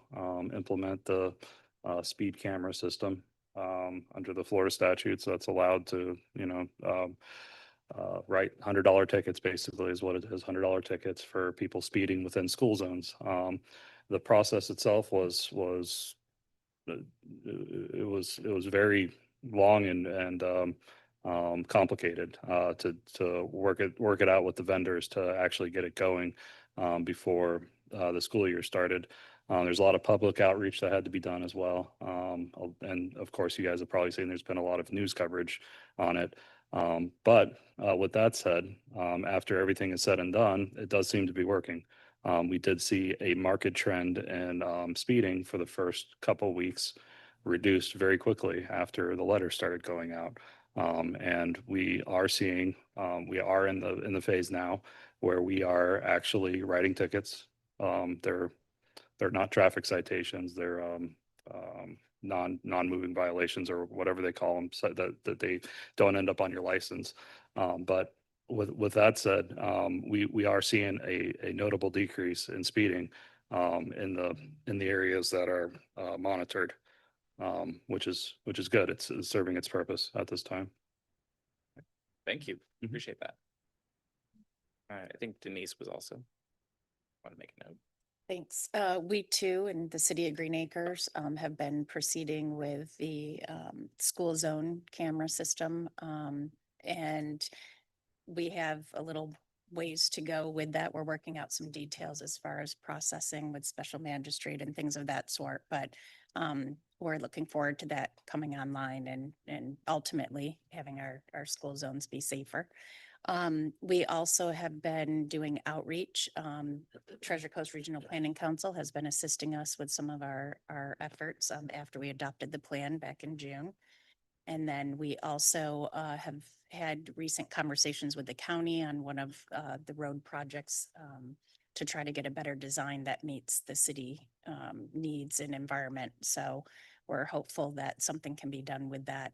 implement the speed camera system under the Florida statutes. That's allowed to, write $100 tickets, basically is what it is, $100 tickets for people speeding within school zones. The process itself was very long and complicated to work it out with the vendors to actually get it going before the school year started. There's a lot of public outreach that had to be done as well. And of course, you guys have probably seen there's been a lot of news coverage on it. But with that said, after everything is said and done, it does seem to be working. We did see a market trend in speeding for the first couple weeks reduced very quickly after the letter started going out. And we are seeing, we are in the phase now where we are actually writing tickets. They're not traffic citations. They're non-moving violations or whatever they call them, so that they don't end up on your license. But with that said, we are seeing a notable decrease in speeding in the areas that are monitored, which is good. It's serving its purpose at this time. Thank you. Appreciate that. All right, I think Denise was also want to make a note. Thanks. We too, in the city of Green Acres, have been proceeding with the school zone camera system. And we have a little ways to go with that. We're working out some details as far as processing with special magistrate and things of that sort. But we're looking forward to that coming online and ultimately having our school zones be safer. We also have been doing outreach. Treasure Coast Regional Planning Council has been assisting us with some of our efforts after we adopted the plan back in June. And then we also have had recent conversations with the county on one of the road projects to try to get a better design that meets the city needs and environment. So we're hopeful that something can be done with that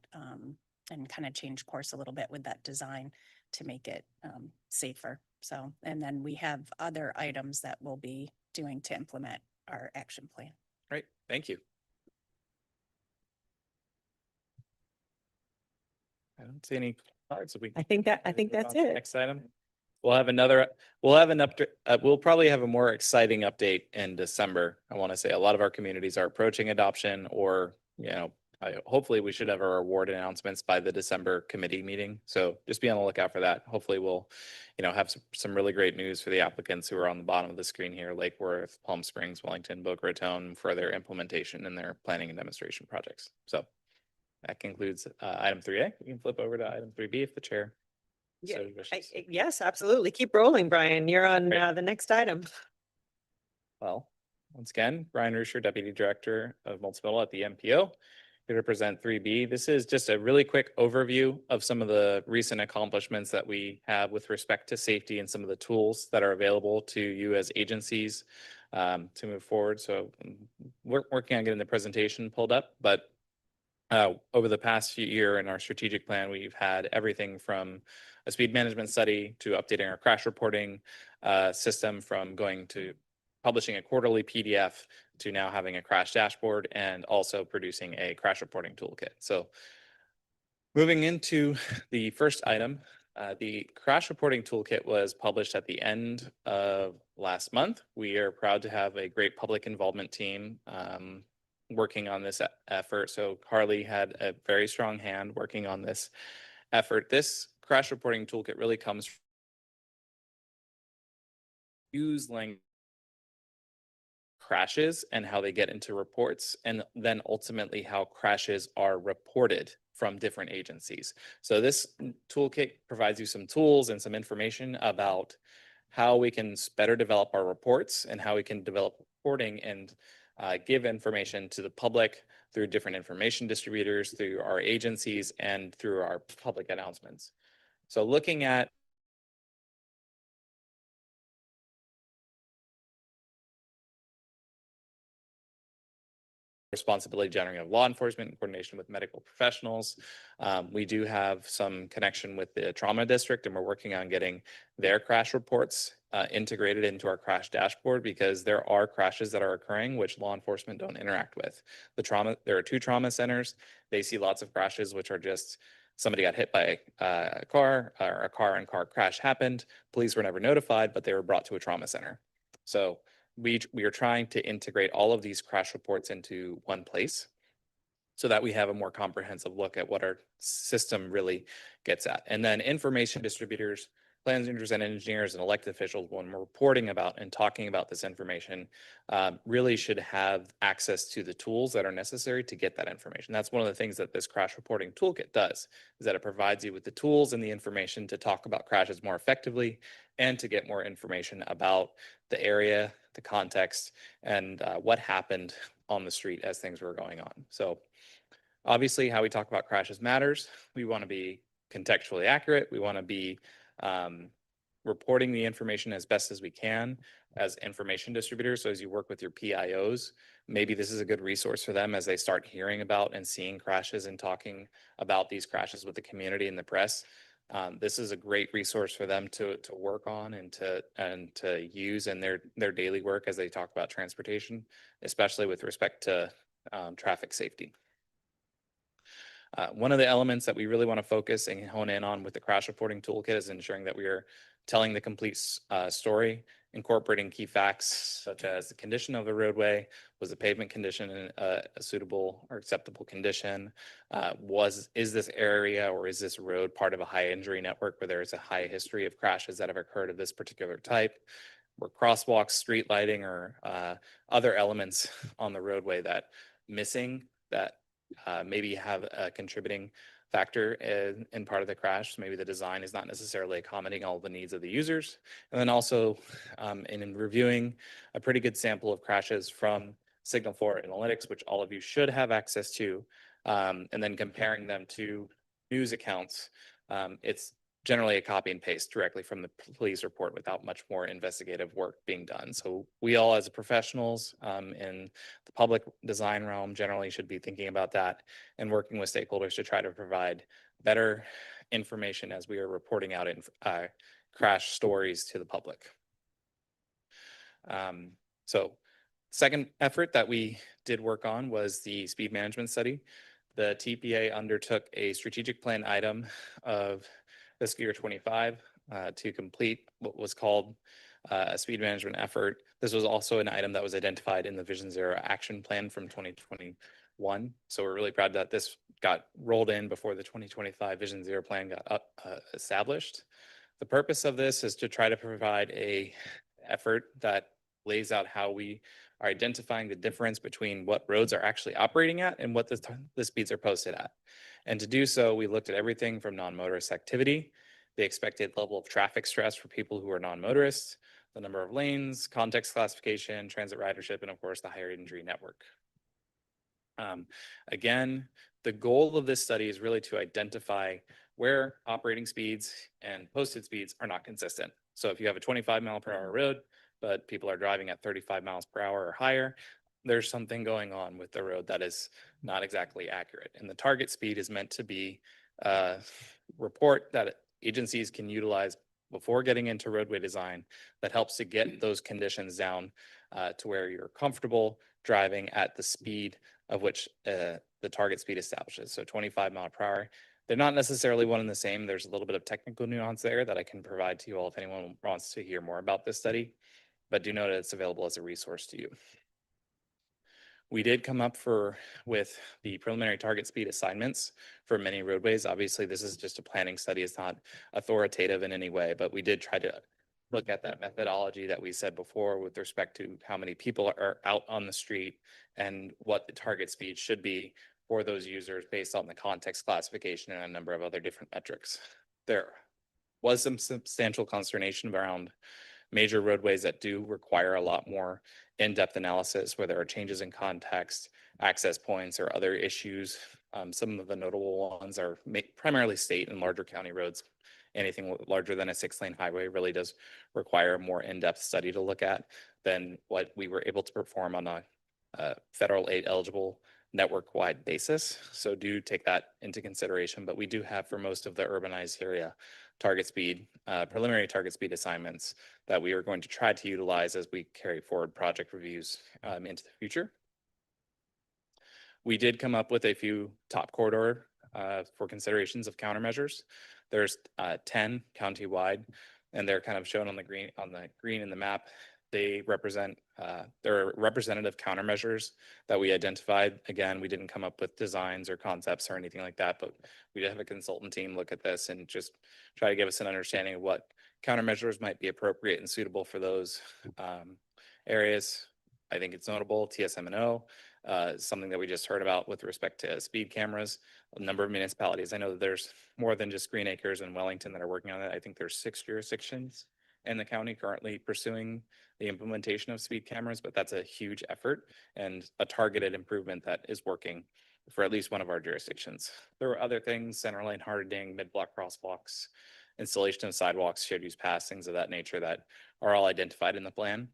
and kind of change course a little bit with that design to make it safer. So, and then we have other items that we'll be doing to implement our action plan. Great, thank you. I don't see any cards. I think that's it. Next item. We'll have an update. We'll probably have a more exciting update in December. I want to say a lot of our communities are approaching adoption, or, hopefully we should have our award announcements by the December committee meeting. So just be on the lookout for that. Hopefully we'll, have some really great news for the applicants who are on the bottom of the screen here: Lake Worth, Palm Springs, Wellington, Boca Raton, for their implementation and their planning and demonstration projects. So that concludes item 3A. We can flip over to item 3B if the chair. Yeah, so wishes. yes, absolutely. Keep rolling, Brian. You're on the next item. Well, once again, Brian Rusher, Deputy Director of Multimodal at the MPO, here to present 3B. This is just a really quick overview of some of the recent accomplishments that we have with respect to safety and some of the tools that are available to you as agencies to move forward. So we're working on getting the presentation pulled up, but over the past few years in our strategic plan, we've had everything from a speed management study to updating our crash reporting system, from going to publishing a quarterly PDF to now having a crash dashboard, and also producing a crash reporting toolkit. So moving into the first item, the crash reporting toolkit was published at the end of last month. We are proud to have a great public involvement team working on this effort. So Harley had a very strong hand working on this effort. This crash reporting toolkit really comes from use language crashes and how they get into reports, and then ultimately how crashes are reported from different agencies. So this toolkit provides you some tools and some information about how we can better develop our reports and how we can develop reporting and give information to the public through different information distributors, through our agencies, and through our public announcements. So looking at responsibility generating of law enforcement in coordination with medical professionals. We do have some connection with the trauma district, and we're working on getting their crash reports integrated into our crash dashboard, because there are crashes that are occurring which law enforcement don't interact with. There are 2 trauma centers. They see lots of crashes which are just somebody got hit by a car, or a car and car crash happened. Police were never notified, but they were brought to a trauma center. So we are trying to integrate all of these crash reports into one place. so that we have a more comprehensive look at what our system really gets at. And then information distributors, planners and engineers and elected officials, when we're reporting about and talking about this information, really should have access to the tools that are necessary to get that information. That's one of the things that this crash reporting toolkit does, is that it provides you with the tools and the information to talk about crashes more effectively and to get more information about the area, the context, and what happened on the street as things were going on. So obviously, how we talk about crashes matters. We want to be contextually accurate. We want to be reporting the information as best as we can as information distributors. So as you work with your PIOs, maybe this is a good resource for them as they start hearing about and seeing crashes and talking about these crashes with the community and the press. This is a great resource for them to work on and to use in their daily work as they talk about transportation, especially with respect to traffic safety. One of the elements that we really want to focus and hone in on with the crash reporting toolkit is ensuring that we are telling the complete story, incorporating key facts such as the condition of the roadway, was the pavement condition in a suitable or acceptable condition, is this area or is this road part of a high injury network where there is a high history of crashes that have occurred of this particular type, were crosswalks, street lighting, or other elements on the roadway that missing that maybe have a contributing factor in part of the crash. Maybe the design is not necessarily accommodating all the needs of the users. And then also in reviewing a pretty good sample of crashes from Signal 4 Analytics, which all of you should have access to, and then comparing them to news accounts. It's generally a copy and paste directly from the police report without much more investigative work being done. So we all as professionals in the public design realm generally should be thinking about that and working with stakeholders to try to provide better information as we are reporting out in crash stories to the public. So second effort that we did work on was the speed management study. The TPA undertook a strategic plan item of fiscal year 25 to complete what was called a speed management effort. This was also an item that was identified in the Vision Zero action plan from 2021. So we're really proud that this got rolled in before the 2025 Vision Zero plan got established. The purpose of this is to try to provide a effort that lays out how we are identifying the difference between what roads are actually operating at and what the speeds are posted at. And to do so, we looked at everything from non-motorist activity, the expected level of traffic stress for people who are non-motorists, the number of lanes, context classification, transit ridership, and of course, the higher injury network. Again, the goal of this study is really to identify where operating speeds and posted speeds are not consistent. So if you have a 25-mile-per-hour road, but people are driving at 35 miles per hour or higher, there's something going on with the road that is not exactly accurate. And the target speed is meant to be a report that agencies can utilize before getting into roadway design that helps to get those conditions down to where you're comfortable driving at the speed of which the target speed establishes. So 25 mile per hour. They're not necessarily one and the same. There's a little bit of technical nuance there that I can provide to you all if anyone wants to hear more about this study, but do know that it's available as a resource to you. We did come up with the preliminary target speed assignments for many roadways. Obviously, this is just a planning study. It's not authoritative in any way, but we did try to look at that methodology that we said before with respect to how many people are out on the street and what the target speed should be for those users based on the context classification and a number of other different metrics. There was some substantial consternation around major roadways that do require a lot more in-depth analysis where there are changes in context, access points, or other issues. Some of the notable ones are primarily state and larger county roads. Anything larger than a 6-lane highway really does require a more in-depth study to look at than what we were able to perform on a federal aid eligible network-wide basis. So do take that into consideration, but we do have for most of the urbanized area target speed, preliminary target speed assignments that we are going to try to utilize as we carry forward project reviews into the future. We did come up with a few top corridor for considerations of countermeasures. There's 10 countywide, and they're kind of shown on the green in the map. They represent, they're representative countermeasures that we identified. Again, we didn't come up with designs or concepts or anything like that, but we did have a consultant team look at this and just try to give us an understanding of what countermeasures might be appropriate and suitable for those areas. I think it's notable, TSM&O, something that we just heard about with respect to speed cameras. A number of municipalities, I know that there's more than just Green Acres and Wellington that are working on it. I think there's 6 jurisdictions in the county currently pursuing the implementation of speed cameras, but that's a huge effort and a targeted improvement that is working for at least one of our jurisdictions. There were other things, center lane hardening, mid-block crosswalks, installation of sidewalks, shared use paths, things of that nature that are all identified in the plan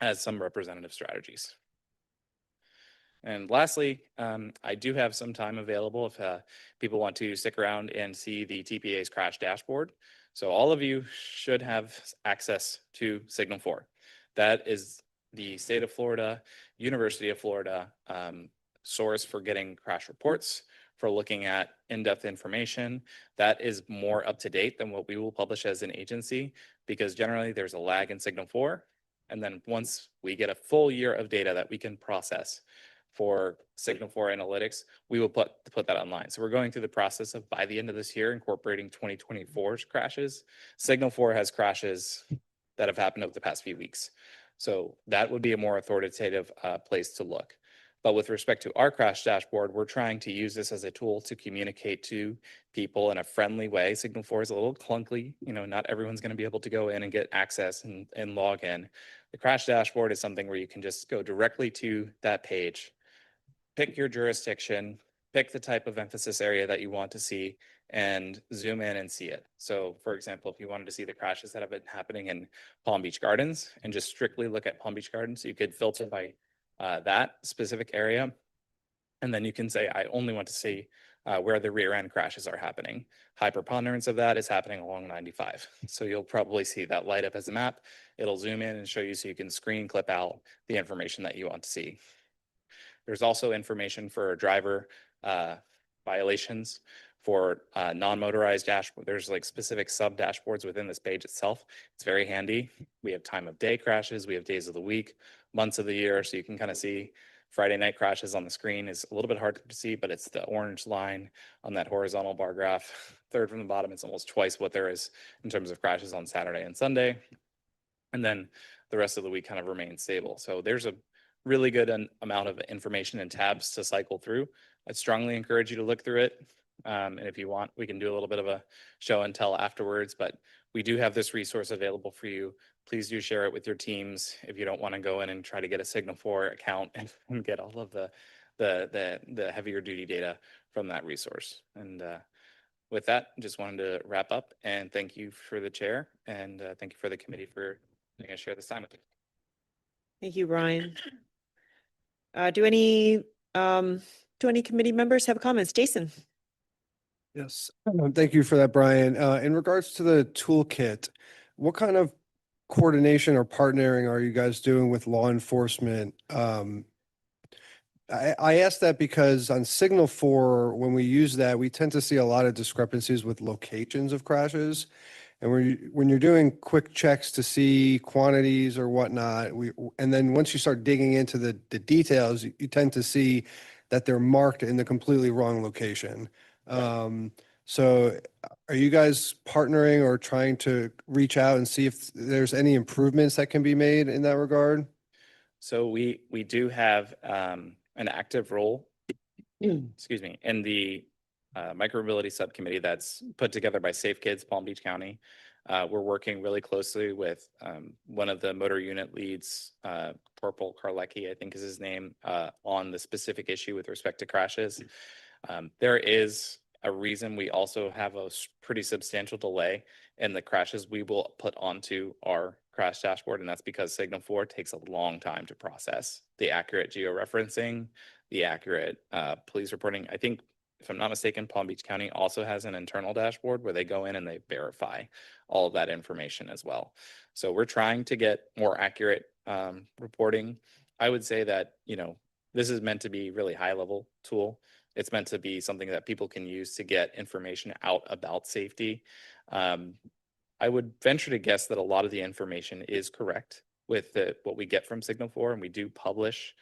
as some representative strategies. And lastly, I do have some time available if people want to stick around and see the TPA's crash dashboard. So all of you should have access to Signal 4. That is the state of Florida, University of Florida source for getting crash reports, for looking at in-depth information. That is more up to date than what we will publish as an agency, because generally there's a lag in Signal 4. And then once we get a full year of data that we can process for Signal 4 analytics, we will put that online. So we're going through the process of, by the end of this year, incorporating 2024's crashes. Signal 4 has crashes that have happened over the past few weeks. So that would be a more authoritative place to look. But with respect to our crash dashboard, we're trying to use this as a tool to communicate to people in a friendly way. Signal 4 is a little clunky. You know, not everyone's going to be able to go in and get access and log in. The crash dashboard is something where you can just go directly to that page, pick your jurisdiction, pick the type of emphasis area that you want to see, and zoom in and see it. So for example, if you wanted to see the crashes that have been happening in Palm Beach Gardens and just strictly look at Palm Beach Gardens, you could filter by that specific area. And then you can say, I only want to see where the rear end crashes are happening. High preponderance of that is happening along 95. So you'll probably see that light up as a map. It'll zoom in and show you so you can screen clip out the information that you want to see. There's also information for driver violations for non-motorized dashboard. There's like specific sub dashboards within this page itself. It's very handy. We have time of day crashes. We have days of the week, months of the year. So you can kind of see Friday night crashes on the screen is a little bit hard to see, but it's the orange line on that horizontal bar graph. Third from the bottom, it's almost twice what there is in terms of crashes on Saturday and Sunday. And then the rest of the week kind of remains stable. So there's a really good amount of information and tabs to cycle through. I'd strongly encourage you to look through it. And if you want, we can do a little bit of a show and tell afterwards, but we do have this resource available for you. Please do share it with your teams if you don't want to go in and try to get a Signal 4 account and get all of the heavier duty data from that resource. And with that, just wanted to wrap up and thank you for the chair and thank you for the committee for letting us share this time with you. Thank you, Ryan. Do any committee members have comments? Jason? Yes, thank you for that, Brian. In regards to the toolkit, what kind of coordination or partnering are you guys doing with law enforcement? I ask that because on Signal 4, when we use that, we tend to see a lot of discrepancies with locations of crashes. And when you're doing quick checks to see quantities or whatnot, and then once you start digging into the details, you tend to see that they're marked in the completely wrong location. So are you guys partnering or trying to reach out and see if there's any improvements that can be made in that regard? So we do have an active role, excuse me, in the micromobility subcommittee that's put together by Safe Kids Palm Beach County. We're working really closely with one of the motor unit leads, Corporal Karlecki, I think is his name, on the specific issue with respect to crashes. There is a reason we also have a pretty substantial delay in the crashes we will put onto our crash dashboard, and that's because Signal 4 takes a long time to process the accurate georeferencing, the accurate police reporting. I think, if I'm not mistaken, Palm Beach County also has an internal dashboard where they go in and they verify all of that information as well. So we're trying to get more accurate reporting. I would say that, you know, this is meant to be really high level tool. It's meant to be something that people can use to get information out about safety. I would venture to guess that a lot of the information is correct with what we get from Signal 4, and we do publish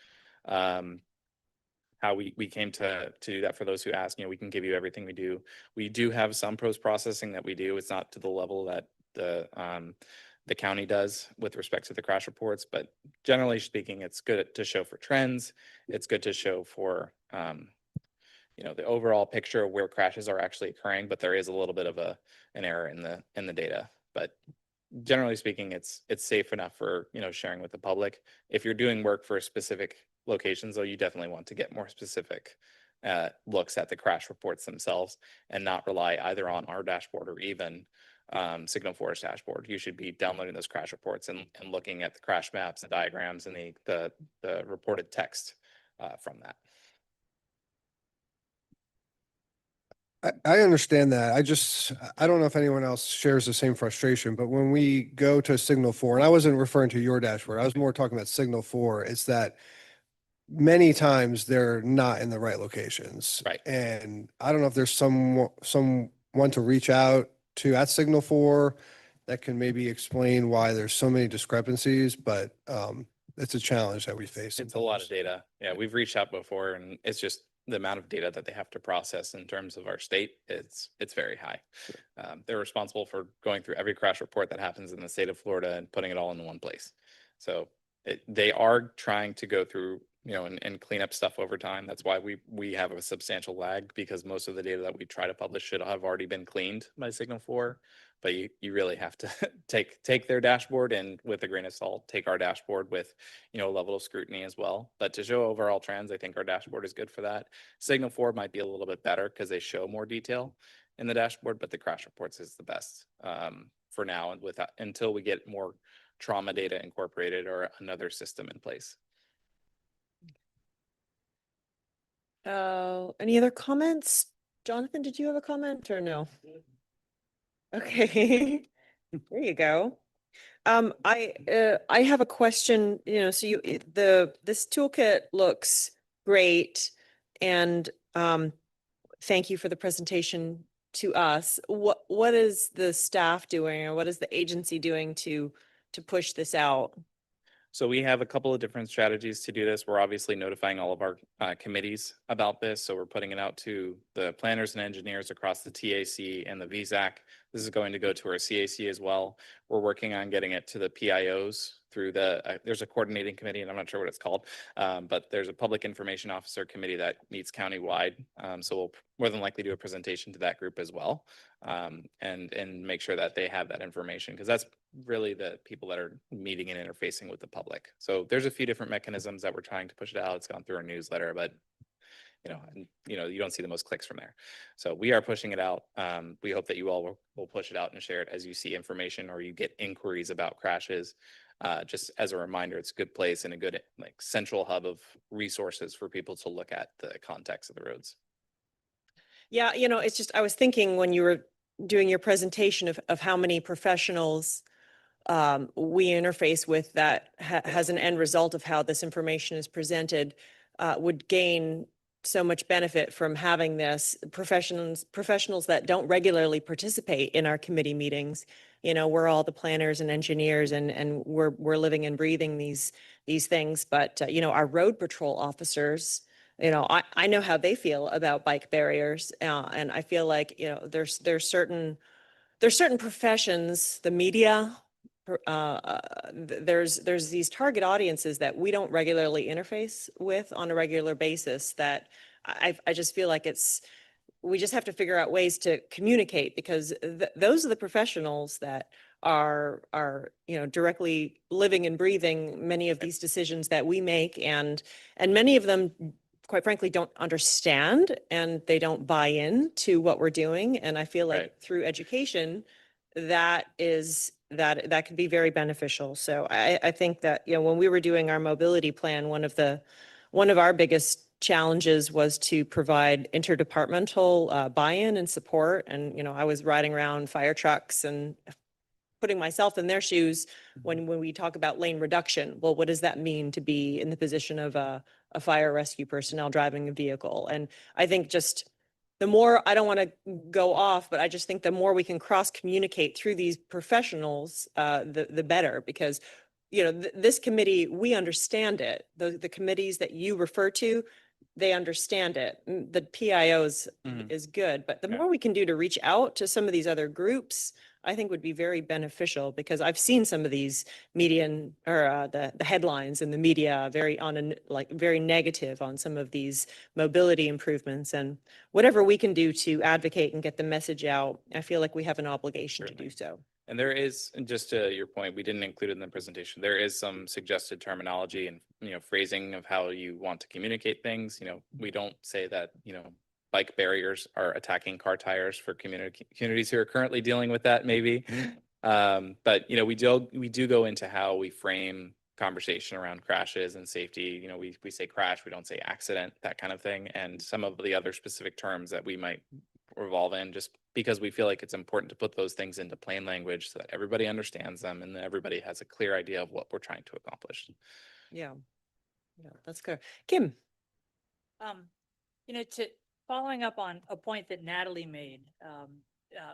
how we came to do that. For those who ask, we can give you everything we do. We do have some post-processing that we do. It's not to the level that the county does with respect to the crash reports, but generally speaking, it's good to show for trends. It's good to show for the overall picture of where crashes are actually occurring, but there is a little bit of an error in the data. But generally speaking, it's safe enough for sharing with the public. If you're doing work for specific locations, though, you definitely want to get more specific looks at the crash reports themselves and not rely either on our dashboard or even Signal 4's dashboard. You should be downloading those crash reports and looking at the crash maps, the diagrams, and the reported text from that. I understand that. I don't know if anyone else shares the same frustration, but when we go to Signal 4, and I wasn't referring to your dashboard, I was more talking about Signal 4, it's that many times they're not in the right locations. Right. And I don't know if there's someone to reach out to at Signal 4 that can maybe explain why there's so many discrepancies, but it's a challenge that we face. It's a lot of data. Yeah, we've reached out before, and it's just the amount of data that they have to process in terms of our state. It's very high. They're responsible for going through every crash report that happens in the state of Florida and putting it all in one place. So they are trying to go through, and clean up stuff over time. That's why we have a substantial lag, because most of the data that we try to publish should have already been cleaned by Signal 4. But you really have to take their dashboard and with a grain of salt, take our dashboard with, a level of scrutiny as well. But to show overall trends, I think our dashboard is good for that. Signal 4 might be a little bit better because they show more detail in the dashboard, but the crash reports is the best for now, and until we get more trauma data incorporated or another system in place. Any other comments? Jonathan, did you have a comment or no? Okay, there you go. I have a question, so this toolkit looks great, and thank you for the presentation to us. What is the staff doing, or what is the agency doing to push this out? So we have a couple of different strategies to do this. We're obviously notifying all of our committees about this. So we're putting it out to the planners and engineers across the TAC and the VZAC. This is going to go to our CAC as well. We're working on getting it to the PIOs through there's a coordinating committee, and I'm not sure what it's called, but there's a public information officer committee that meets countywide. So we'll more than likely do a presentation to that group as well, and make sure that they have that information, because that's really the people that are meeting and interfacing with the public. So there's a few different mechanisms that we're trying to push it out. It's gone through our newsletter, but you don't see the most clicks from there. So we are pushing it out. We hope that you all will push it out and share it as you see information or you get inquiries about crashes. Just as a reminder, it's a good place and a good central hub of resources for people to look at the context of the roads. Yeah, it's just, I was thinking when you were doing your presentation of how many professionals we interface with that has an end result of how this information is presented, would gain so much benefit from having this. Professionals that don't regularly participate in our committee meetings. We're all the planners and engineers, and we're living and breathing these things. But our road patrol officers, I know how they feel about bike barriers, and I feel like there's certain professions, the media. There's these target audiences that we don't regularly interface with on a regular basis, that I just feel like we just have to figure out ways to communicate, because those are the professionals that are directly living and breathing many of these decisions that we make, and many of them, quite frankly, don't understand and they don't buy in to what we're doing. And I feel like through education, that could be very beneficial. So I think that, when we were doing our mobility plan, one of our biggest challenges was to provide interdepartmental buy-in and support. And, I was riding around fire trucks and putting myself in their shoes when we talk about lane reduction. Well, what does that mean to be in the position of a fire rescue personnel driving a vehicle? And I think just the more, I don't want to go off, but I just think the more we can cross communicate through these professionals, the better, because you know, this committee, we understand it. The committees that you refer to, they understand it. The PIOs Mhm. is good, but the Yeah. more we can do to reach out to some of these other groups, I think would be very beneficial, because I've seen some of these median or the headlines in the media very very negative on some of these mobility improvements, and whatever we can do to advocate and get the message out, I feel like we have an obligation to do so. And there is, and just to your point, we didn't include it in the presentation. There is some suggested terminology and, phrasing of how you want to communicate things. We don't say that, bike barriers are attacking car tires for communities who are currently dealing with that, maybe. But, we do go into how we frame conversation around crashes and safety. We say crash, we don't say accident, that kind of thing. And some of the other specific terms that we might revolve in, just because we feel like it's important to put those things into plain language so that everybody understands them and that everybody has a clear idea of what we're trying to accomplish. Yeah. Yeah, that's good. Kim. Following up on a point that Natalie made,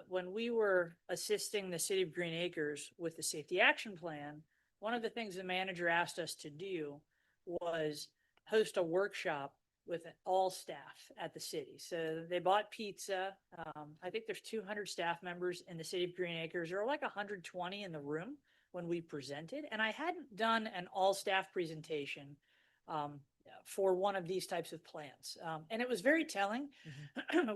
when we were assisting the city of Green Acres with the safety action plan, one of the things the manager asked us to do was host a workshop with all staff at the city. So they bought pizza. I think there's 200 staff members in the city of Green Acres. There were like 120 in the room when we presented. And I hadn't done an all staff presentation for one of these types of plans. And it was very telling.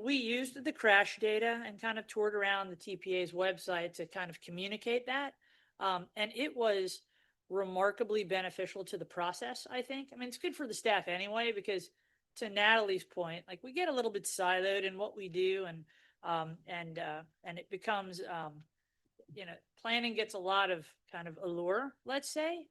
We used the crash data and kind of toured around the TPA's website to kind of communicate that. And it was remarkably beneficial to the process, I think. I mean, it's good for the staff anyway, because to Natalie's point, like, we get a little bit siloed in what we do, and it becomes, planning gets a lot of kind of allure, let's say,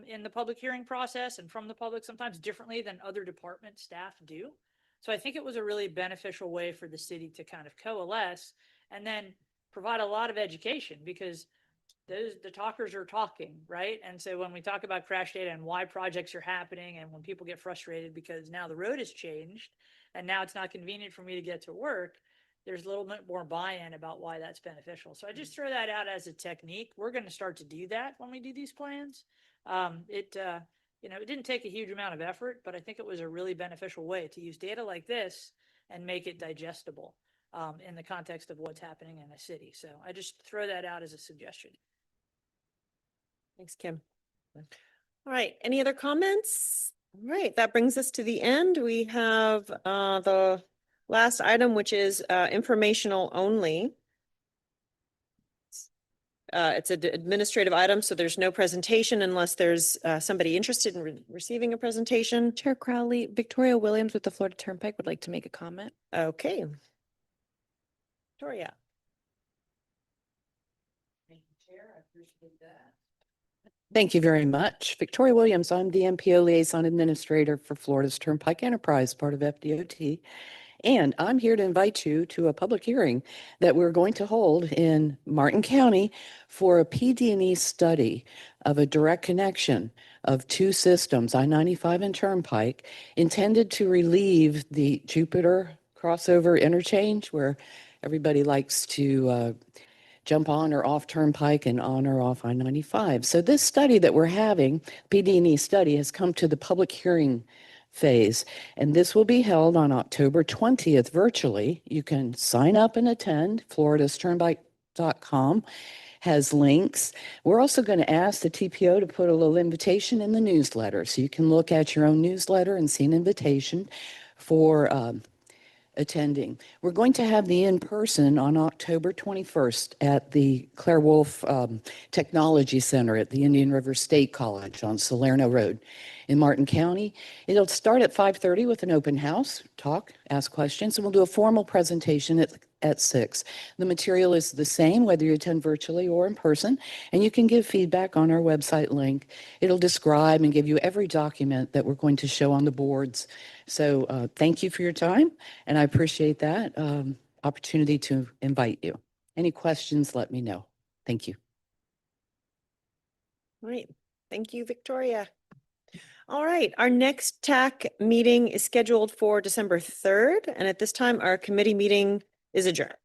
in the public hearing process and from the public, sometimes differently than other department staff do. So I think it was a really beneficial way for the city to kind of coalesce and then provide a lot of education, because the talkers are talking, right? And so when we talk about crash data and why projects are happening, and when people get frustrated because now the road has changed and now it's not convenient for me to get to work, there's a little bit more buy-in about why that's beneficial. So I just throw that out as a technique. We're going to start to do that when we do these plans. It didn't take a huge amount of effort, but I think it was a really beneficial way to use data like this and make it digestible in the context of what's happening in a city. So I just throw that out as a suggestion. Thanks, Kim. All right, any other comments? All right, that brings us to the end. We have the last item, which is informational only. It's an administrative item, so there's no presentation unless there's somebody interested in receiving a presentation. Chair Crowley, Victoria Williams with the Florida Turnpike would like to make a comment. Okay. Victoria. Thank you, Chair. I appreciate that. Thank you very much. Victoria Williams, I'm the MPO Liaison Administrator for Florida's Turnpike Enterprise, part of FDOT. And I'm here to invite you to a public hearing that we're going to hold in Martin County for a PD&E study of a direct connection of two systems, I-95 and Turnpike, intended to relieve the Jupiter crossover interchange where everybody likes to jump on or off Turnpike and on or off I-95. So this study that we're having, PD&E study, has come to the public hearing phase, and this will be held on October 20th virtually. You can sign up and attend. FloridasTurnpike.com has links. We're also going to ask the TPO to put a little invitation in the newsletter, so you can look at your own newsletter and see an invitation for attending. We're going to have the in-person on October 21st at the Claire Wolf Technology Center at the Indian River State College on Salerno Road in Martin County. It'll start at 5:30 with an open house, talk, ask questions, and we'll do a formal presentation at 6. The material is the same whether you attend virtually or in person, and you can give feedback on our website link. It'll describe and give you every document that we're going to show on the boards. So thank you for your time, and I appreciate that opportunity to invite you. Any questions, let me know. Thank you. All right. Thank you, Victoria. All right. Our next TAC meeting is scheduled for December 3rd. And at this time, our committee meeting is adjourned.